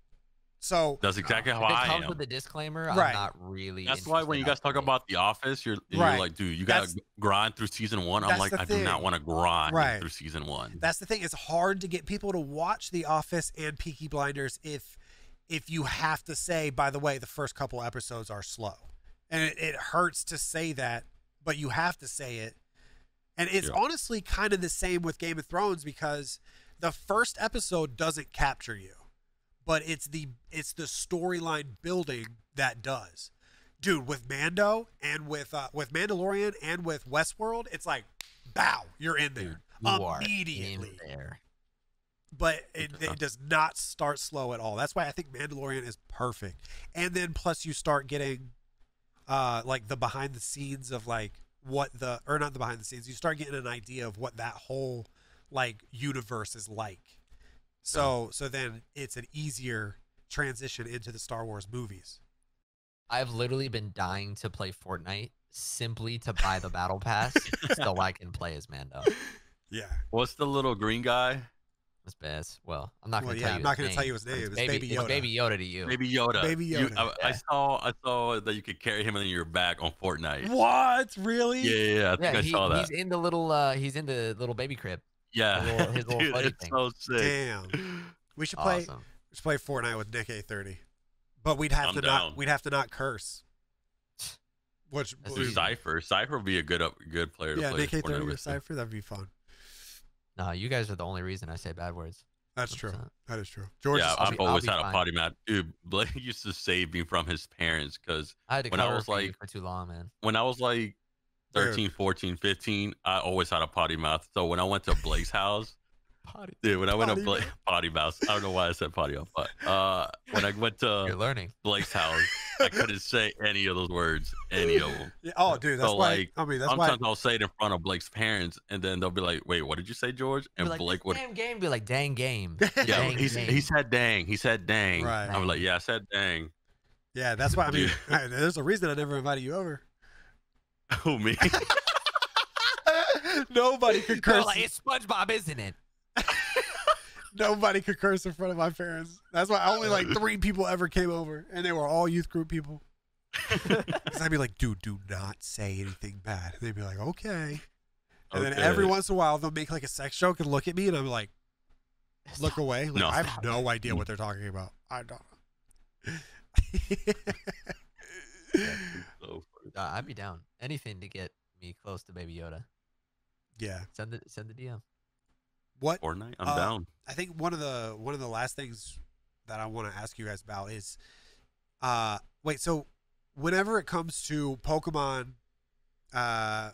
So that's exactly how I am. It comes with the disclaimer. I'm not really. That's why when you guys talk about The Office, you're like, dude, you gotta grind through season 1. I'm like, I do not want to grind through season 1. That's the thing. It's hard to get people to watch The Office and Peaky Blinders if you have to say, by the way, the first couple episodes are slow, and it hurts to say that, but you have to say it. And it's honestly kind of the same with Game of Thrones because the first episode doesn't capture you. But it's the storyline building that does, dude. With Mando and with Mandalorian and with Westworld, it's like, bow, you're in there immediately. But it does not start slow at all. That's why I think Mandalorian is perfect. And then plus you start getting, like the behind the scenes of like not the behind the scenes. You start getting an idea of what that whole like universe is like. So then it's an easier transition into the Star Wars movies. I've literally been dying to play Fortnite simply to buy the battle pass so I can play as Mando. Yeah. What's the little green guy? It's Baz. Well, I'm not going to I'm not going to tell you his name. It's Baby Yoda. It's Baby Yoda to you. Baby Yoda. Baby Yoda. I saw that you could carry him in your back on Fortnite. What? Really? Yeah. I saw that. He's in the little baby crib. Yeah, his little dude, it's thing. so sick. Damn, we should play. Awesome. We should play Fortnite with Nick A30, but we'd have to not curse. Which Cypher would be a good player to play. Nick A30 with or Cypher, that'd be fun. No, you guys are the only reason I say bad words. That's 100%. true. That is true. George, I've always had a potty mouth. Dude, Blake used to save me from his parents because I had to when I was for too long, man. When I was like 13, 14, 15, I always had a potty mouth. So when I went to Blake's house, potty mouth. I don't know why I said potty mouth, but when I went You're learning. Blake's house, I couldn't say any of those words, any of them. Yeah, oh, dude, that's why. Sometimes I'll say it in front of Blake's parents, and then they'll be like, "Wait, what did you say, George?" And like, Blake would damn game. Be like, dang game. Yeah, dang he said dang. He said dang. Right. I'm like, yeah, I said dang. Yeah, that's why. I mean, there's a reason I never invited you over. Who, me? Nobody could curse. Like, it's SpongeBob, isn't it? Nobody could curse in front of my parents. That's why only like 3 people ever came over, and they were all youth group people. Because I'd be like, dude, do not say anything bad. And they'd be like, okay. And then every once in a while, they'll make like a sex joke and look at me, and I'm like, look away. Like, I have no idea what they're talking about. I don't know. I'd be down. Anything to get me close to Baby Yoda. Yeah. Send the DM. What? Fortnite? I'm down. I think one of the last things that I want to ask you guys about is, wait. So, whenever it comes to Pokemon, so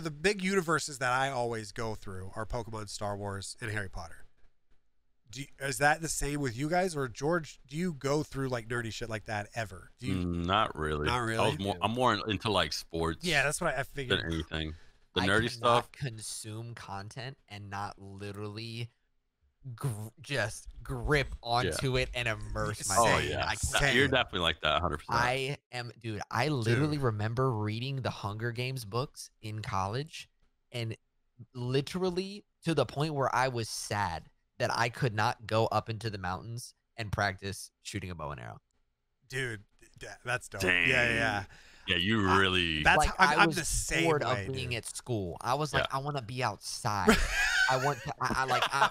the big universes that I always go through are Pokemon, Star Wars, and Harry Potter. Is that the same with you guys, or George? Do you go through like nerdy shit like that ever? Do you? Not really. Not really. I'm more into like sports. Yeah, that's what I figured. Than anything. The I nerdy stuff. consume content and not literally just grip onto it and immerse Oh, myself. yeah. I Same. You're definitely like that, 100%. I am, dude. I literally remember reading the Hunger Games books in college, and literally to the point where I was sad that I could not go up into the mountains and practice shooting a bow and arrow. Dude, that's dope. Dang. Yeah. Yeah, you really. That's Like I'm I the was same bored way, of being dude. at school. I was like, Yeah. I want to be outside. I want to.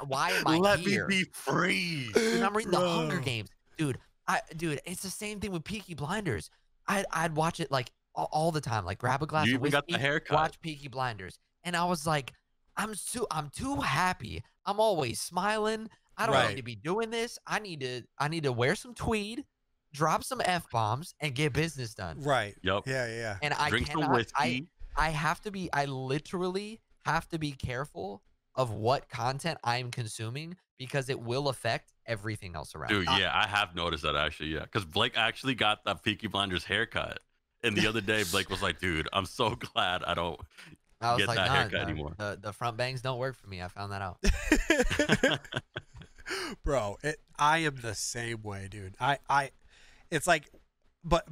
Why am I Let here? me be free. Dude, I'm reading the Hunger Bro. Games, dude. Dude, it's the same thing with Peaky Blinders. I'd watch it like all the time. Like grab a glass You of even got the whiskey, haircut. watch Peaky Blinders, and I was like, I'm too happy. I'm always smiling. I don't Right. need to be doing this. I need to wear some tweed, drop some F-bombs, and get business done. Right. Yep. Yeah. And I Drink some cannot. whiskey. I literally have to be careful of what content I'm consuming because it will affect everything else around. Dude, me. yeah, I have noticed that actually. Yeah, because Blake actually got that Peaky Blinders haircut, and the other day Blake was like, "Dude, I'm so glad I don't." I was get like, that nah, haircut anymore. The front bangs don't work for me. I found that out. Bro, I am the same way, dude. It's like, but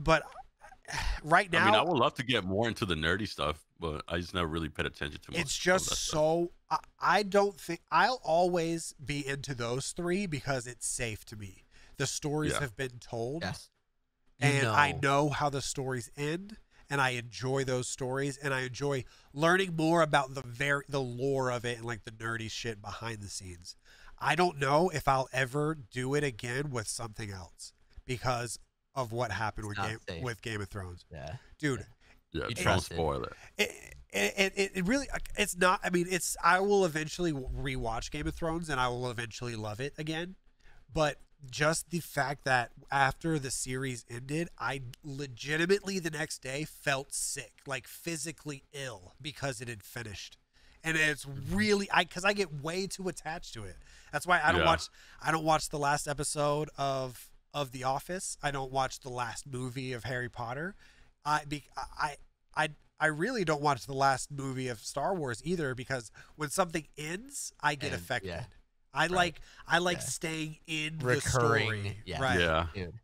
right now, I mean, I would love to get more into the nerdy stuff, but I just never really paid attention to much. it's just of that stuff. so. I don't think I'll always be into those three because it's safe to me. The stories Yeah. have been told, Yes. and I know how the stories end, and I enjoy those stories, and I enjoy learning more about the lore of it and like the nerdy shit behind the scenes. I don't know if I'll ever do it again with something else because of what happened It's with not safe. with Game of Thrones, Yeah. dude. Yeah, You don't trust it. spoil it. It really, it's not. I mean, I will eventually rewatch Game of Thrones and I will eventually love it again, but just the fact that after the series ended, I legitimately the next day felt sick, like physically ill because it had finished. And it's really because I get way too attached to it. That's why I don't Yeah. watch the last episode of The Office. I don't watch the last movie of Harry Potter. I really don't watch the last movie of Star Wars either because when something ends, I get And, affected. yeah. I like Yeah. staying in the Recurring, story. yeah. Right. Yeah. Dude.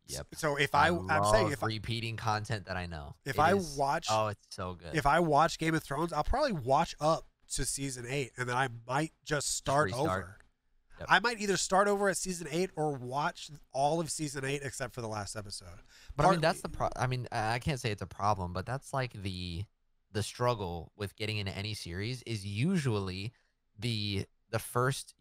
Yep. So if I'm saying if repeating content that I know. if It I is- watch oh, it's so good. if I watch Game of Thrones, I'll probably watch up to season 8 and then I might just start restart. over. Yep. I might either start over at season 8 or watch all of season 8 except for the last episode. But I mean, that's the I mean, I can't say it's a problem, but that's like the struggle with getting into any series is usually the first,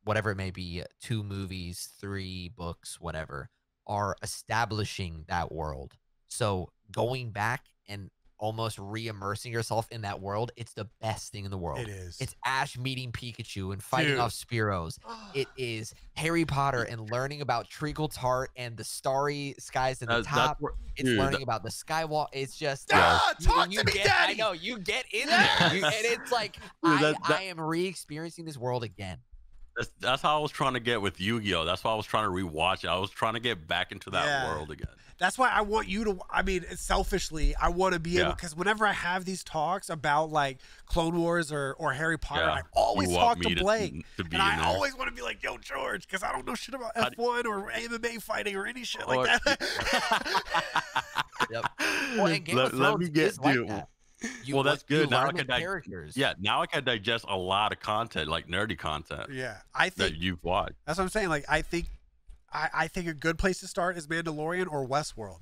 whatever it may be, 2 movies, 3 books, whatever, are establishing that world. So going back and almost re-immersing yourself in that world, it's the best thing in the world. It is. It's Ash meeting Pikachu and fighting Dude. off Spearows. It is Harry Potter and learning about Treacle Tart and the starry skies at the top. It's dude, learning about the Skywalk. It's just Ah, you- talk you to me, get, Daddy. I know you get in there, and it's like Dude, I am re-experiencing this world again. That's how I was trying to get with Yu-Gi-Oh. That's why I was trying to rewatch it. I was trying to get back into that Yeah. world again. That's why I want you to. I mean, selfishly, I want to be able Yeah. because whenever I have these talks about like Clone Wars or Harry Potter, Yeah. I always You talk want to me Blake, to be and I in there. always want to be like, "Yo, George," because I don't know shit about How do- F1 or MMA fighting or any shit Or- like that. Yep. Well, and Game of Let Thrones me get is like dude, that. well, that's good. Now I learn can the characters. Yeah, now I can digest a lot of content, like nerdy content Yeah, I that think you've watched. that's what I'm saying. Like, I think a good place to start is Mandalorian or Westworld.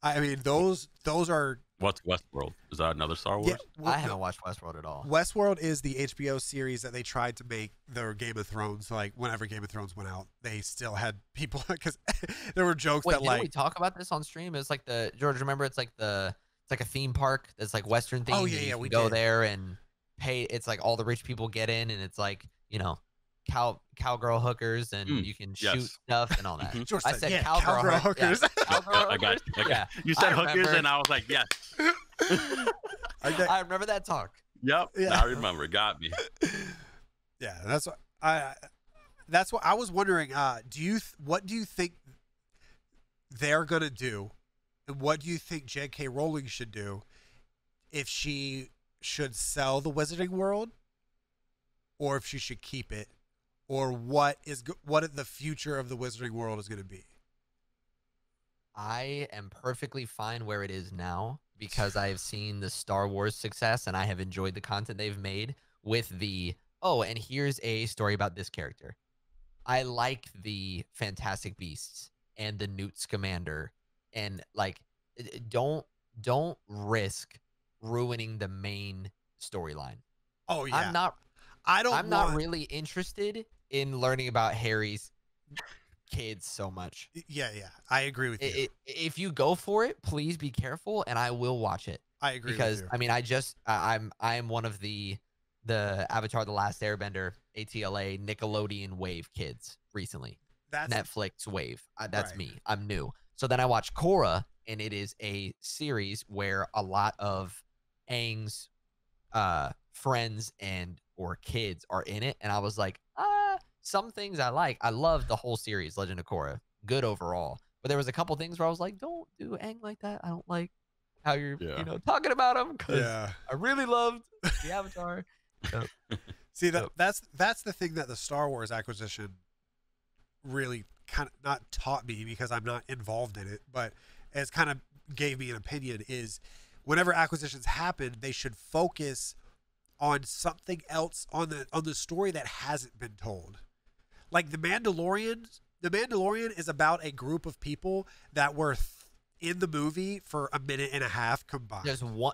I mean, those are. What's Westworld? Is that another Star Wars? Yeah, I haven't watched Westworld at all. Westworld is the HBO series that they tried to make their Game of Thrones. Like whenever Game of Thrones went out, they still had people because there were jokes Wait, that didn't we like, talk about this on stream? It's like George. Remember, it's like a theme park that's like Western themed. Oh, and yeah, you yeah, can we go did. there and pay. It's like all the rich people get in, and it's like cowgirl hookers, and you can shoot Yes. stuff and all that. Mhm. George I said, said yeah, cowgirl cowgirl hook- yeah. hookers. Cowgirl I got hookers? you. Yeah, You said I hookers, remember. and I was like, yes. I remember that talk. Yep. Yeah. Now I remember. Got me. Yeah, that's what I was wondering. What do you think they're gonna do, and what do you think J.K. Rowling should do if she should sell the Wizarding World, or if she should keep it, or what the future of the Wizarding World is going to be. I am perfectly fine where it is now because I have seen the Star Wars success and I have enjoyed the content they've made with the, oh, and here's a story about this character. I like the Fantastic Beasts and the Newt Scamander, and like, don't risk ruining the main storyline. Oh yeah. I'm not really interested in learning about Harry's kids so much. Yeah, I agree with you. If you go for it, please be careful, and I will watch it. I agree because with you. I mean, I'm one of the Avatar: The Last Airbender ATLA Nickelodeon wave kids recently. That's Netflix wave. That's right. me. I'm new. So then I watched Korra, and it is a series where a lot of Aang's friends and or kids are in it, and I was like, some things I like. I love the whole series, Legend of Korra. Good overall. But there was a couple things where I was like, don't do Aang like that. I don't like how you're talking about him, because I really loved the Avatar. So, see, that's the thing that the Star Wars acquisition really kind of not taught me, because I'm not involved in it, but it's kind of gave me an opinion, is whenever acquisitions happen, they should focus on something else, on the story that hasn't been told. Like The Mandalorian is about a group of people that were in the movie for a minute and a half combined.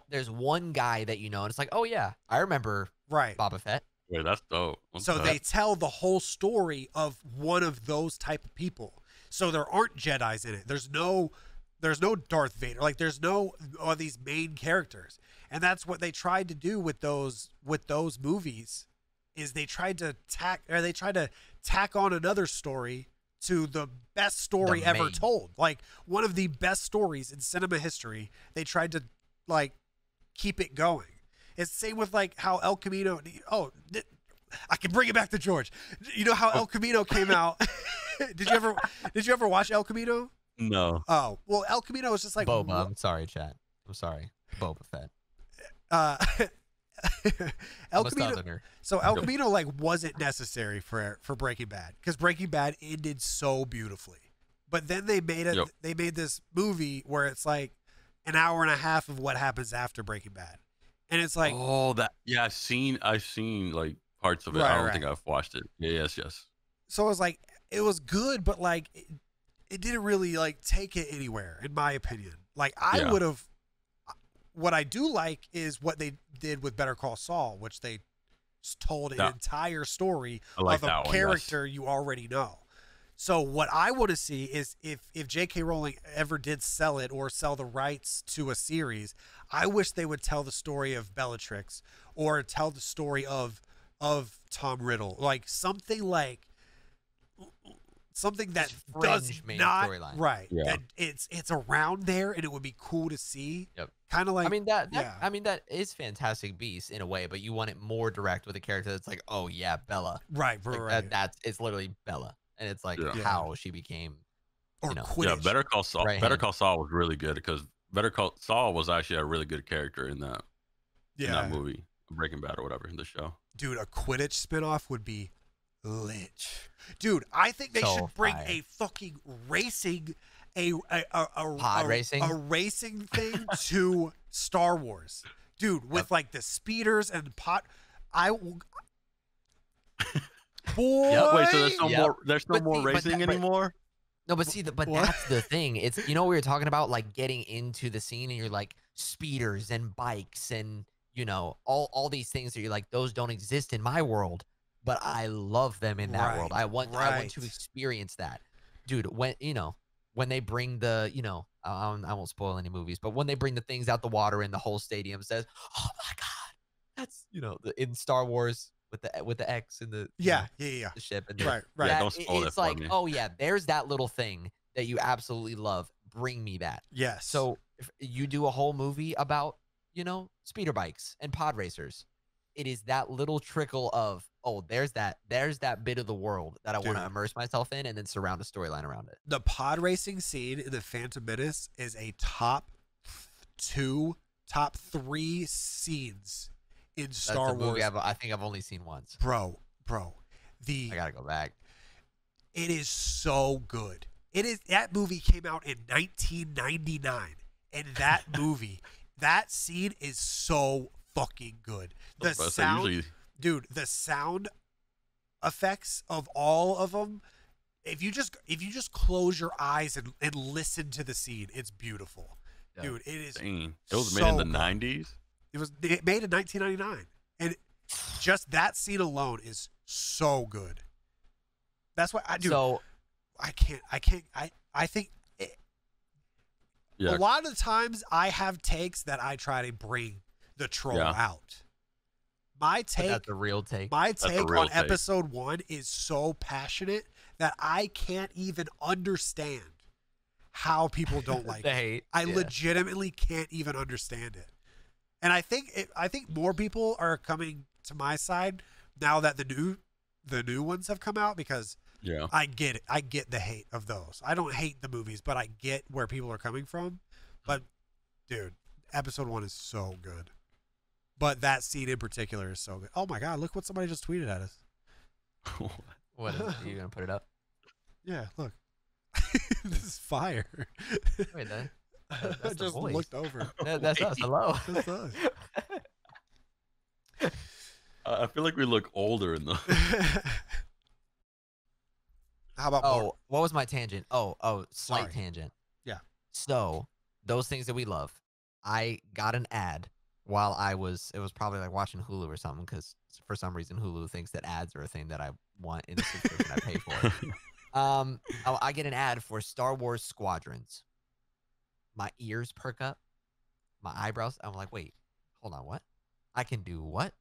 There's one guy that and it's like, oh yeah, I remember Boba Fett. Wait, that's dope. They tell the whole story of one of those type of people. So there aren't Jedis in it. There's no Darth Vader. Like there's no all these main characters. And that's what they tried to do with those movies, is they tried to tack on another story to the best story ever told. Like one of the best stories in cinema history. They tried to like keep it going. It's the same with like how El Camino. Oh, I can bring it back to George. You know how El Camino came out? Did you ever watch El Camino? No. Oh, well, El Camino is just like Boba. I'm sorry, chat. I'm sorry, Boba Fett. El Camino. So El Camino like wasn't necessary for Breaking Bad, because Breaking Bad ended so beautifully. But then they made it. Yep. They made this movie where it's like an hour and a half of what happens after Breaking Bad, and it's like, oh, that I've seen like parts of it. I don't think I've watched it. Yeah, yes. So it was like, it was good, but like it didn't really like take it anywhere, in my opinion. Like I would have. What I do like is what they did with Better Call Saul, which they told an entire story of a character you already know. So what I want to see is if J.K. Rowling ever did sell it or sell the rights to a series, I wish they would tell the story of Bellatrix or tell the story of Tom Riddle, like something that does not that it's around there, and it would be cool to see. Yep. Kind of like, I mean that is Fantastic Beasts in a way, but you want it more direct with a character that's like, oh yeah, Bella. Right. It's literally Bella, and it's like how she became. Or Quidditch. Yeah, Better Call Saul. Better Call Saul was really good, because Better Call Saul was actually a really good character in that movie, Breaking Bad or whatever, in the show. Dude, a Quidditch spinoff would be lit. Dude, I think they should bring a fucking racing, racing? a racing thing to Star Wars. Dude, with like the speeders and boy. Yep. Wait, so there's no more racing anymore? No, but see, that's the thing. It's, we were talking about like getting into the scene, and you're like speeders and bikes and all these things that you're like, those don't exist in my world, but I love them in that world. I want to experience that, dude. When they bring the I won't spoil any movies, but when they bring the things out the water and the whole stadium says, oh my god, that's in Star Wars with the X and the the ship and right. Don't spoil it's like, oh yeah, there's that little thing that you absolutely love. Bring me that. Yes. So if you do a whole movie about speeder bikes and pod racers, it is that little trickle of, oh, there's that bit of the world that I want to immerse myself in, and then surround a storyline around it. The pod racing scene in The Phantom Menace is a top 3 scenes in That's Star a movie Wars. I think I've only seen once. Bro, I gotta go back. it is so good. It is that movie came out in 1999, and that movie, that scene is so fucking good. The Bro, so sound, usually, dude, the sound effects of all of them. If you just close your eyes and listen to the scene, it's beautiful, Yeah. dude. It is. dang, it was made in the so good. 90s. It was made in 1999, and just that scene alone is so good. That's why I do. So I think Yeah, a lot of the times I have takes that I try to bring the troll Yeah. out. My but take, that's a real take. my That's a take real on take. episode 1 is so passionate that I can't even understand how people don't like The it. hate. I yeah. legitimately can't even understand it. And I think more people are coming to my side now that the new ones have come out, because yeah. I get it. I get the hate of those. I don't hate the movies, but I get where people are coming from. But dude, episode 1 is so good. But that scene in particular is so good. Oh my god, look what somebody just tweeted at us. What is it? Are you gonna put it up? Yeah, look. This is fire. Wait, that, I that's the just voice. looked over. that's us. Hello. That's us. I feel like we look older in the. How about Oh, what was my tangent? Oh, slight Sorry. tangent. Yeah. So those things that we love, I got an ad while it was probably like watching Hulu or something, because for some reason Hulu thinks that ads are a thing that I want in the subscription I pay for. I get an ad for Star Wars Squadrons. My ears perk up, my eyebrows. I'm like, wait, hold on, what? I can do what?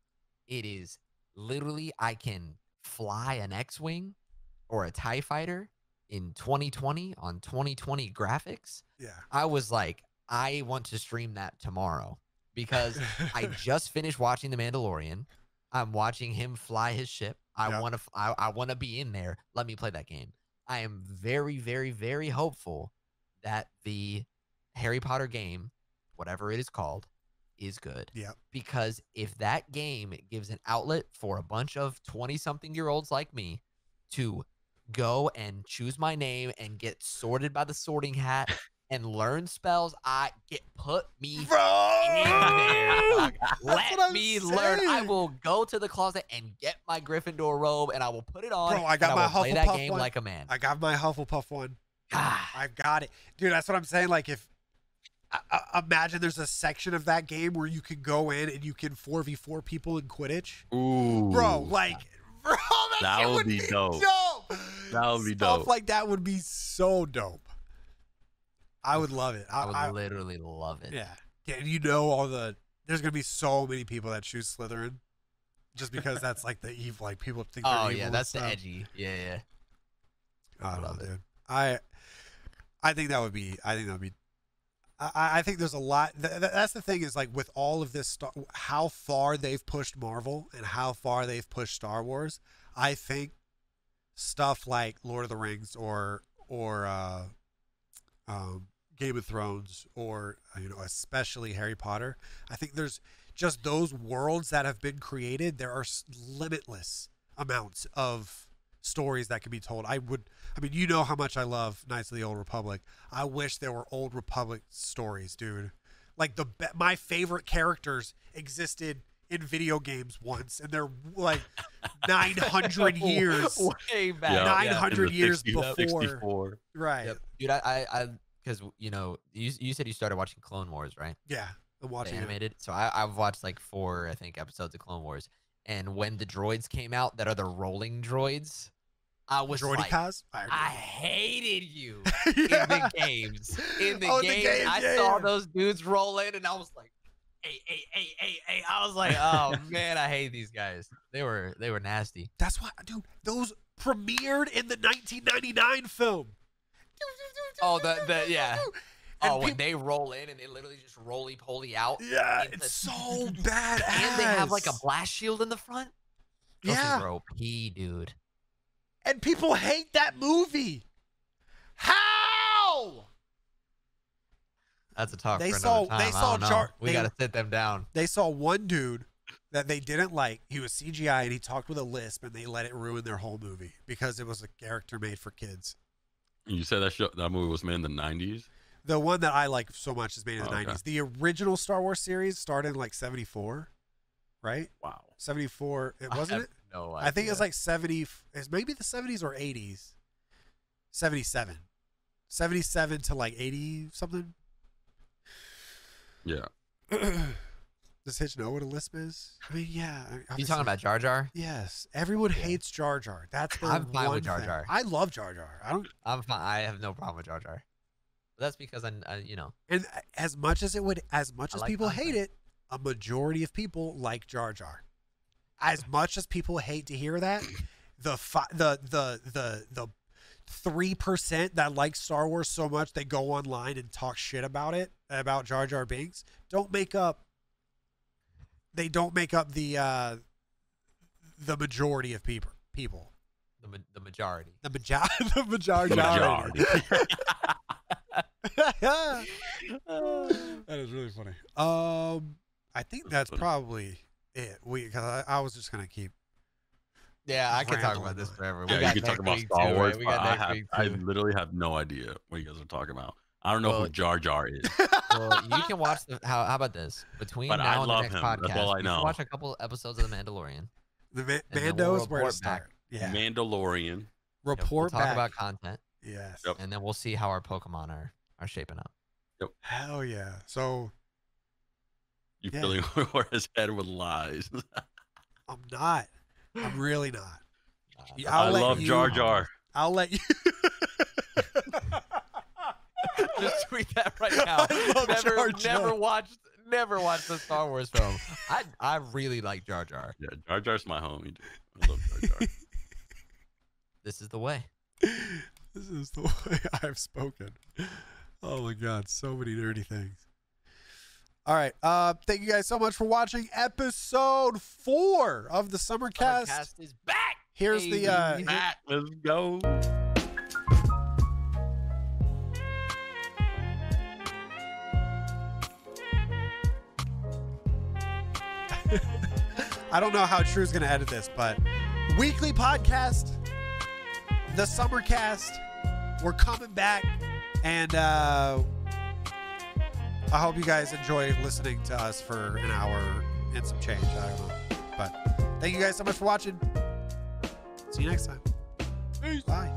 It is literally I can fly an X-wing or a TIE fighter in 2020 on 2020 graphics. Yeah. I was like, I want to stream that tomorrow, because I just finished watching The Mandalorian. I'm watching him fly his ship. I Yep. want to be in there. Let me play that game. I am very, very, very hopeful that the Harry Potter game, whatever it is called, is good. Yep. Because if that game gives an outlet for a bunch of 20-something-year-olds like me to go and choose my name and get sorted by the sorting hat and learn spells, put me in there. dog. what Let I'm me learn. I saying. will go to the closet and get my Gryffindor robe, and I will put it on. Bro, I got and my will play that Hufflepuff game one. like a man. I got my Hufflepuff one. God. I've got it. Dude, that's what I'm saying. Like, if imagine there's a section of that game where you can go in and you can 4v4 people in Quidditch. Ooh, Bro, like, bro, That shit would be dope. That would be Stuff dope. like that would be so dope. I would love it. I would literally love it. Yeah. Yeah, and you know there's gonna be so many people that choose Slytherin, just because that's like the evil. Like people think. They're Oh evil yeah, and that's the stuff. edgy. Yeah. I don't know, Love it. dude. I think that would be. I think there's a lot. That's the thing is like with all of this stuff, how far they've pushed Marvel and how far they've pushed Star Wars. I think stuff like Lord of the Rings or Game of Thrones or especially Harry Potter. I think there's just those worlds that have been created. There are limitless amounts of stories that can be told. I mean, you know how much I love Knights of the Old Republic. I wish there were Old Republic stories, dude. Like my favorite characters existed in video games once, and they're like 900 years, Way back. Yeah. 900 In the years 60s, before. 64. Right? Yep. Dude, I because you said you started watching Clone Wars, right? Yeah, I'm The watching it. animated. So I've watched like 4, I think, episodes of Clone Wars. And when the droids came out, that are the rolling droids, I was like, Droidicas? I hated you Yeah. in the games. In the Oh, the games, games, I yeah, saw yeah. those dudes roll in, and I was like, hey. I was like, oh man, I hate these guys. They were nasty. That's why, dude. Those premiered in the 1999 film. Oh, yeah. And Oh, when peop- they roll in and they literally just roly poly out. Yeah, into- it's so badass. And they have like a blast shield in the front. Those Yeah. things are OP, dude. And people hate that movie. How? That's a talk They for saw- another time. they I saw don't know. Jar- We they- gotta sit them down. They saw one dude that they didn't like. He was CGI and he talked with a lisp, and they let it ruin their whole movie because it was a character made for kids. You said that movie was made in the 90s? The one that I like so much is made in the Oh, okay. 90s. The original Star Wars series started in like 74, right? Wow. 74. It I wasn't have it? No I think it was idea. like 70. It's maybe the 70s or 80s. 77. 77 to like 80 something. Yeah. Does Hitch know what a lisp is? I mean, yeah. You obviously- talking about Jar Jar? Yes. Everyone Yeah. hates Jar Jar. That's the I'm fine one with Jar thing. Jar. I love Jar Jar. I don't. I'm fine. I have no problem with Jar Jar. But that's because I you know, And as much as I like people content. hate it, a majority of people like Jar Jar. As much as people hate to hear that, the 3% that like Star Wars so much they go online and talk shit about it, about Jar Jar Binks, don't make up. They don't make up the majority of people. the majority. The majority. Majority. That is really funny. I think that's probably it. Because I was just gonna keep. Yeah, I could talk Rambling about this on. forever. Yeah, you got can talk next about week Star too, Wars, right? We but got next week I too. literally have no idea what you guys are talking about. I don't know Well, who Jar Jar is. Well, you can watch the. How about this? Between But I now and the love next him. podcast, That's all I you know. can watch a couple episodes of The Mandalorian. The then Mando we'll is where to report back. start. Yeah. Mandalorian. We'll Report talk back. about content, Yes. Yep. and then we'll see how our Pokemon are shaping up. Hell yeah. So You Yeah. filling over his head with lies. I'm not. I'm really not. Uh, I'll I let love you- Jar Jar. I'll let you. Just tweet that right now. I love Jar Jar. Never watched the Star Wars film. I really like Jar Jar. Yeah, Jar Jar's my homie. Dude. I love Jar Jar. This is the way. This is the way I've spoken. Oh my god, so many nerdy things. All right. Thank you guys so much for watching episode 4 of the Summercast. Summercast is back. Here's baby. the Matt, let's go. I don't know how True's going to edit this, but weekly podcast, the Summercast. We're coming back, and I hope you guys enjoy listening to us for an hour and some change. I don't know. But thank you guys so much for watching. See you next time. Peace. Bye.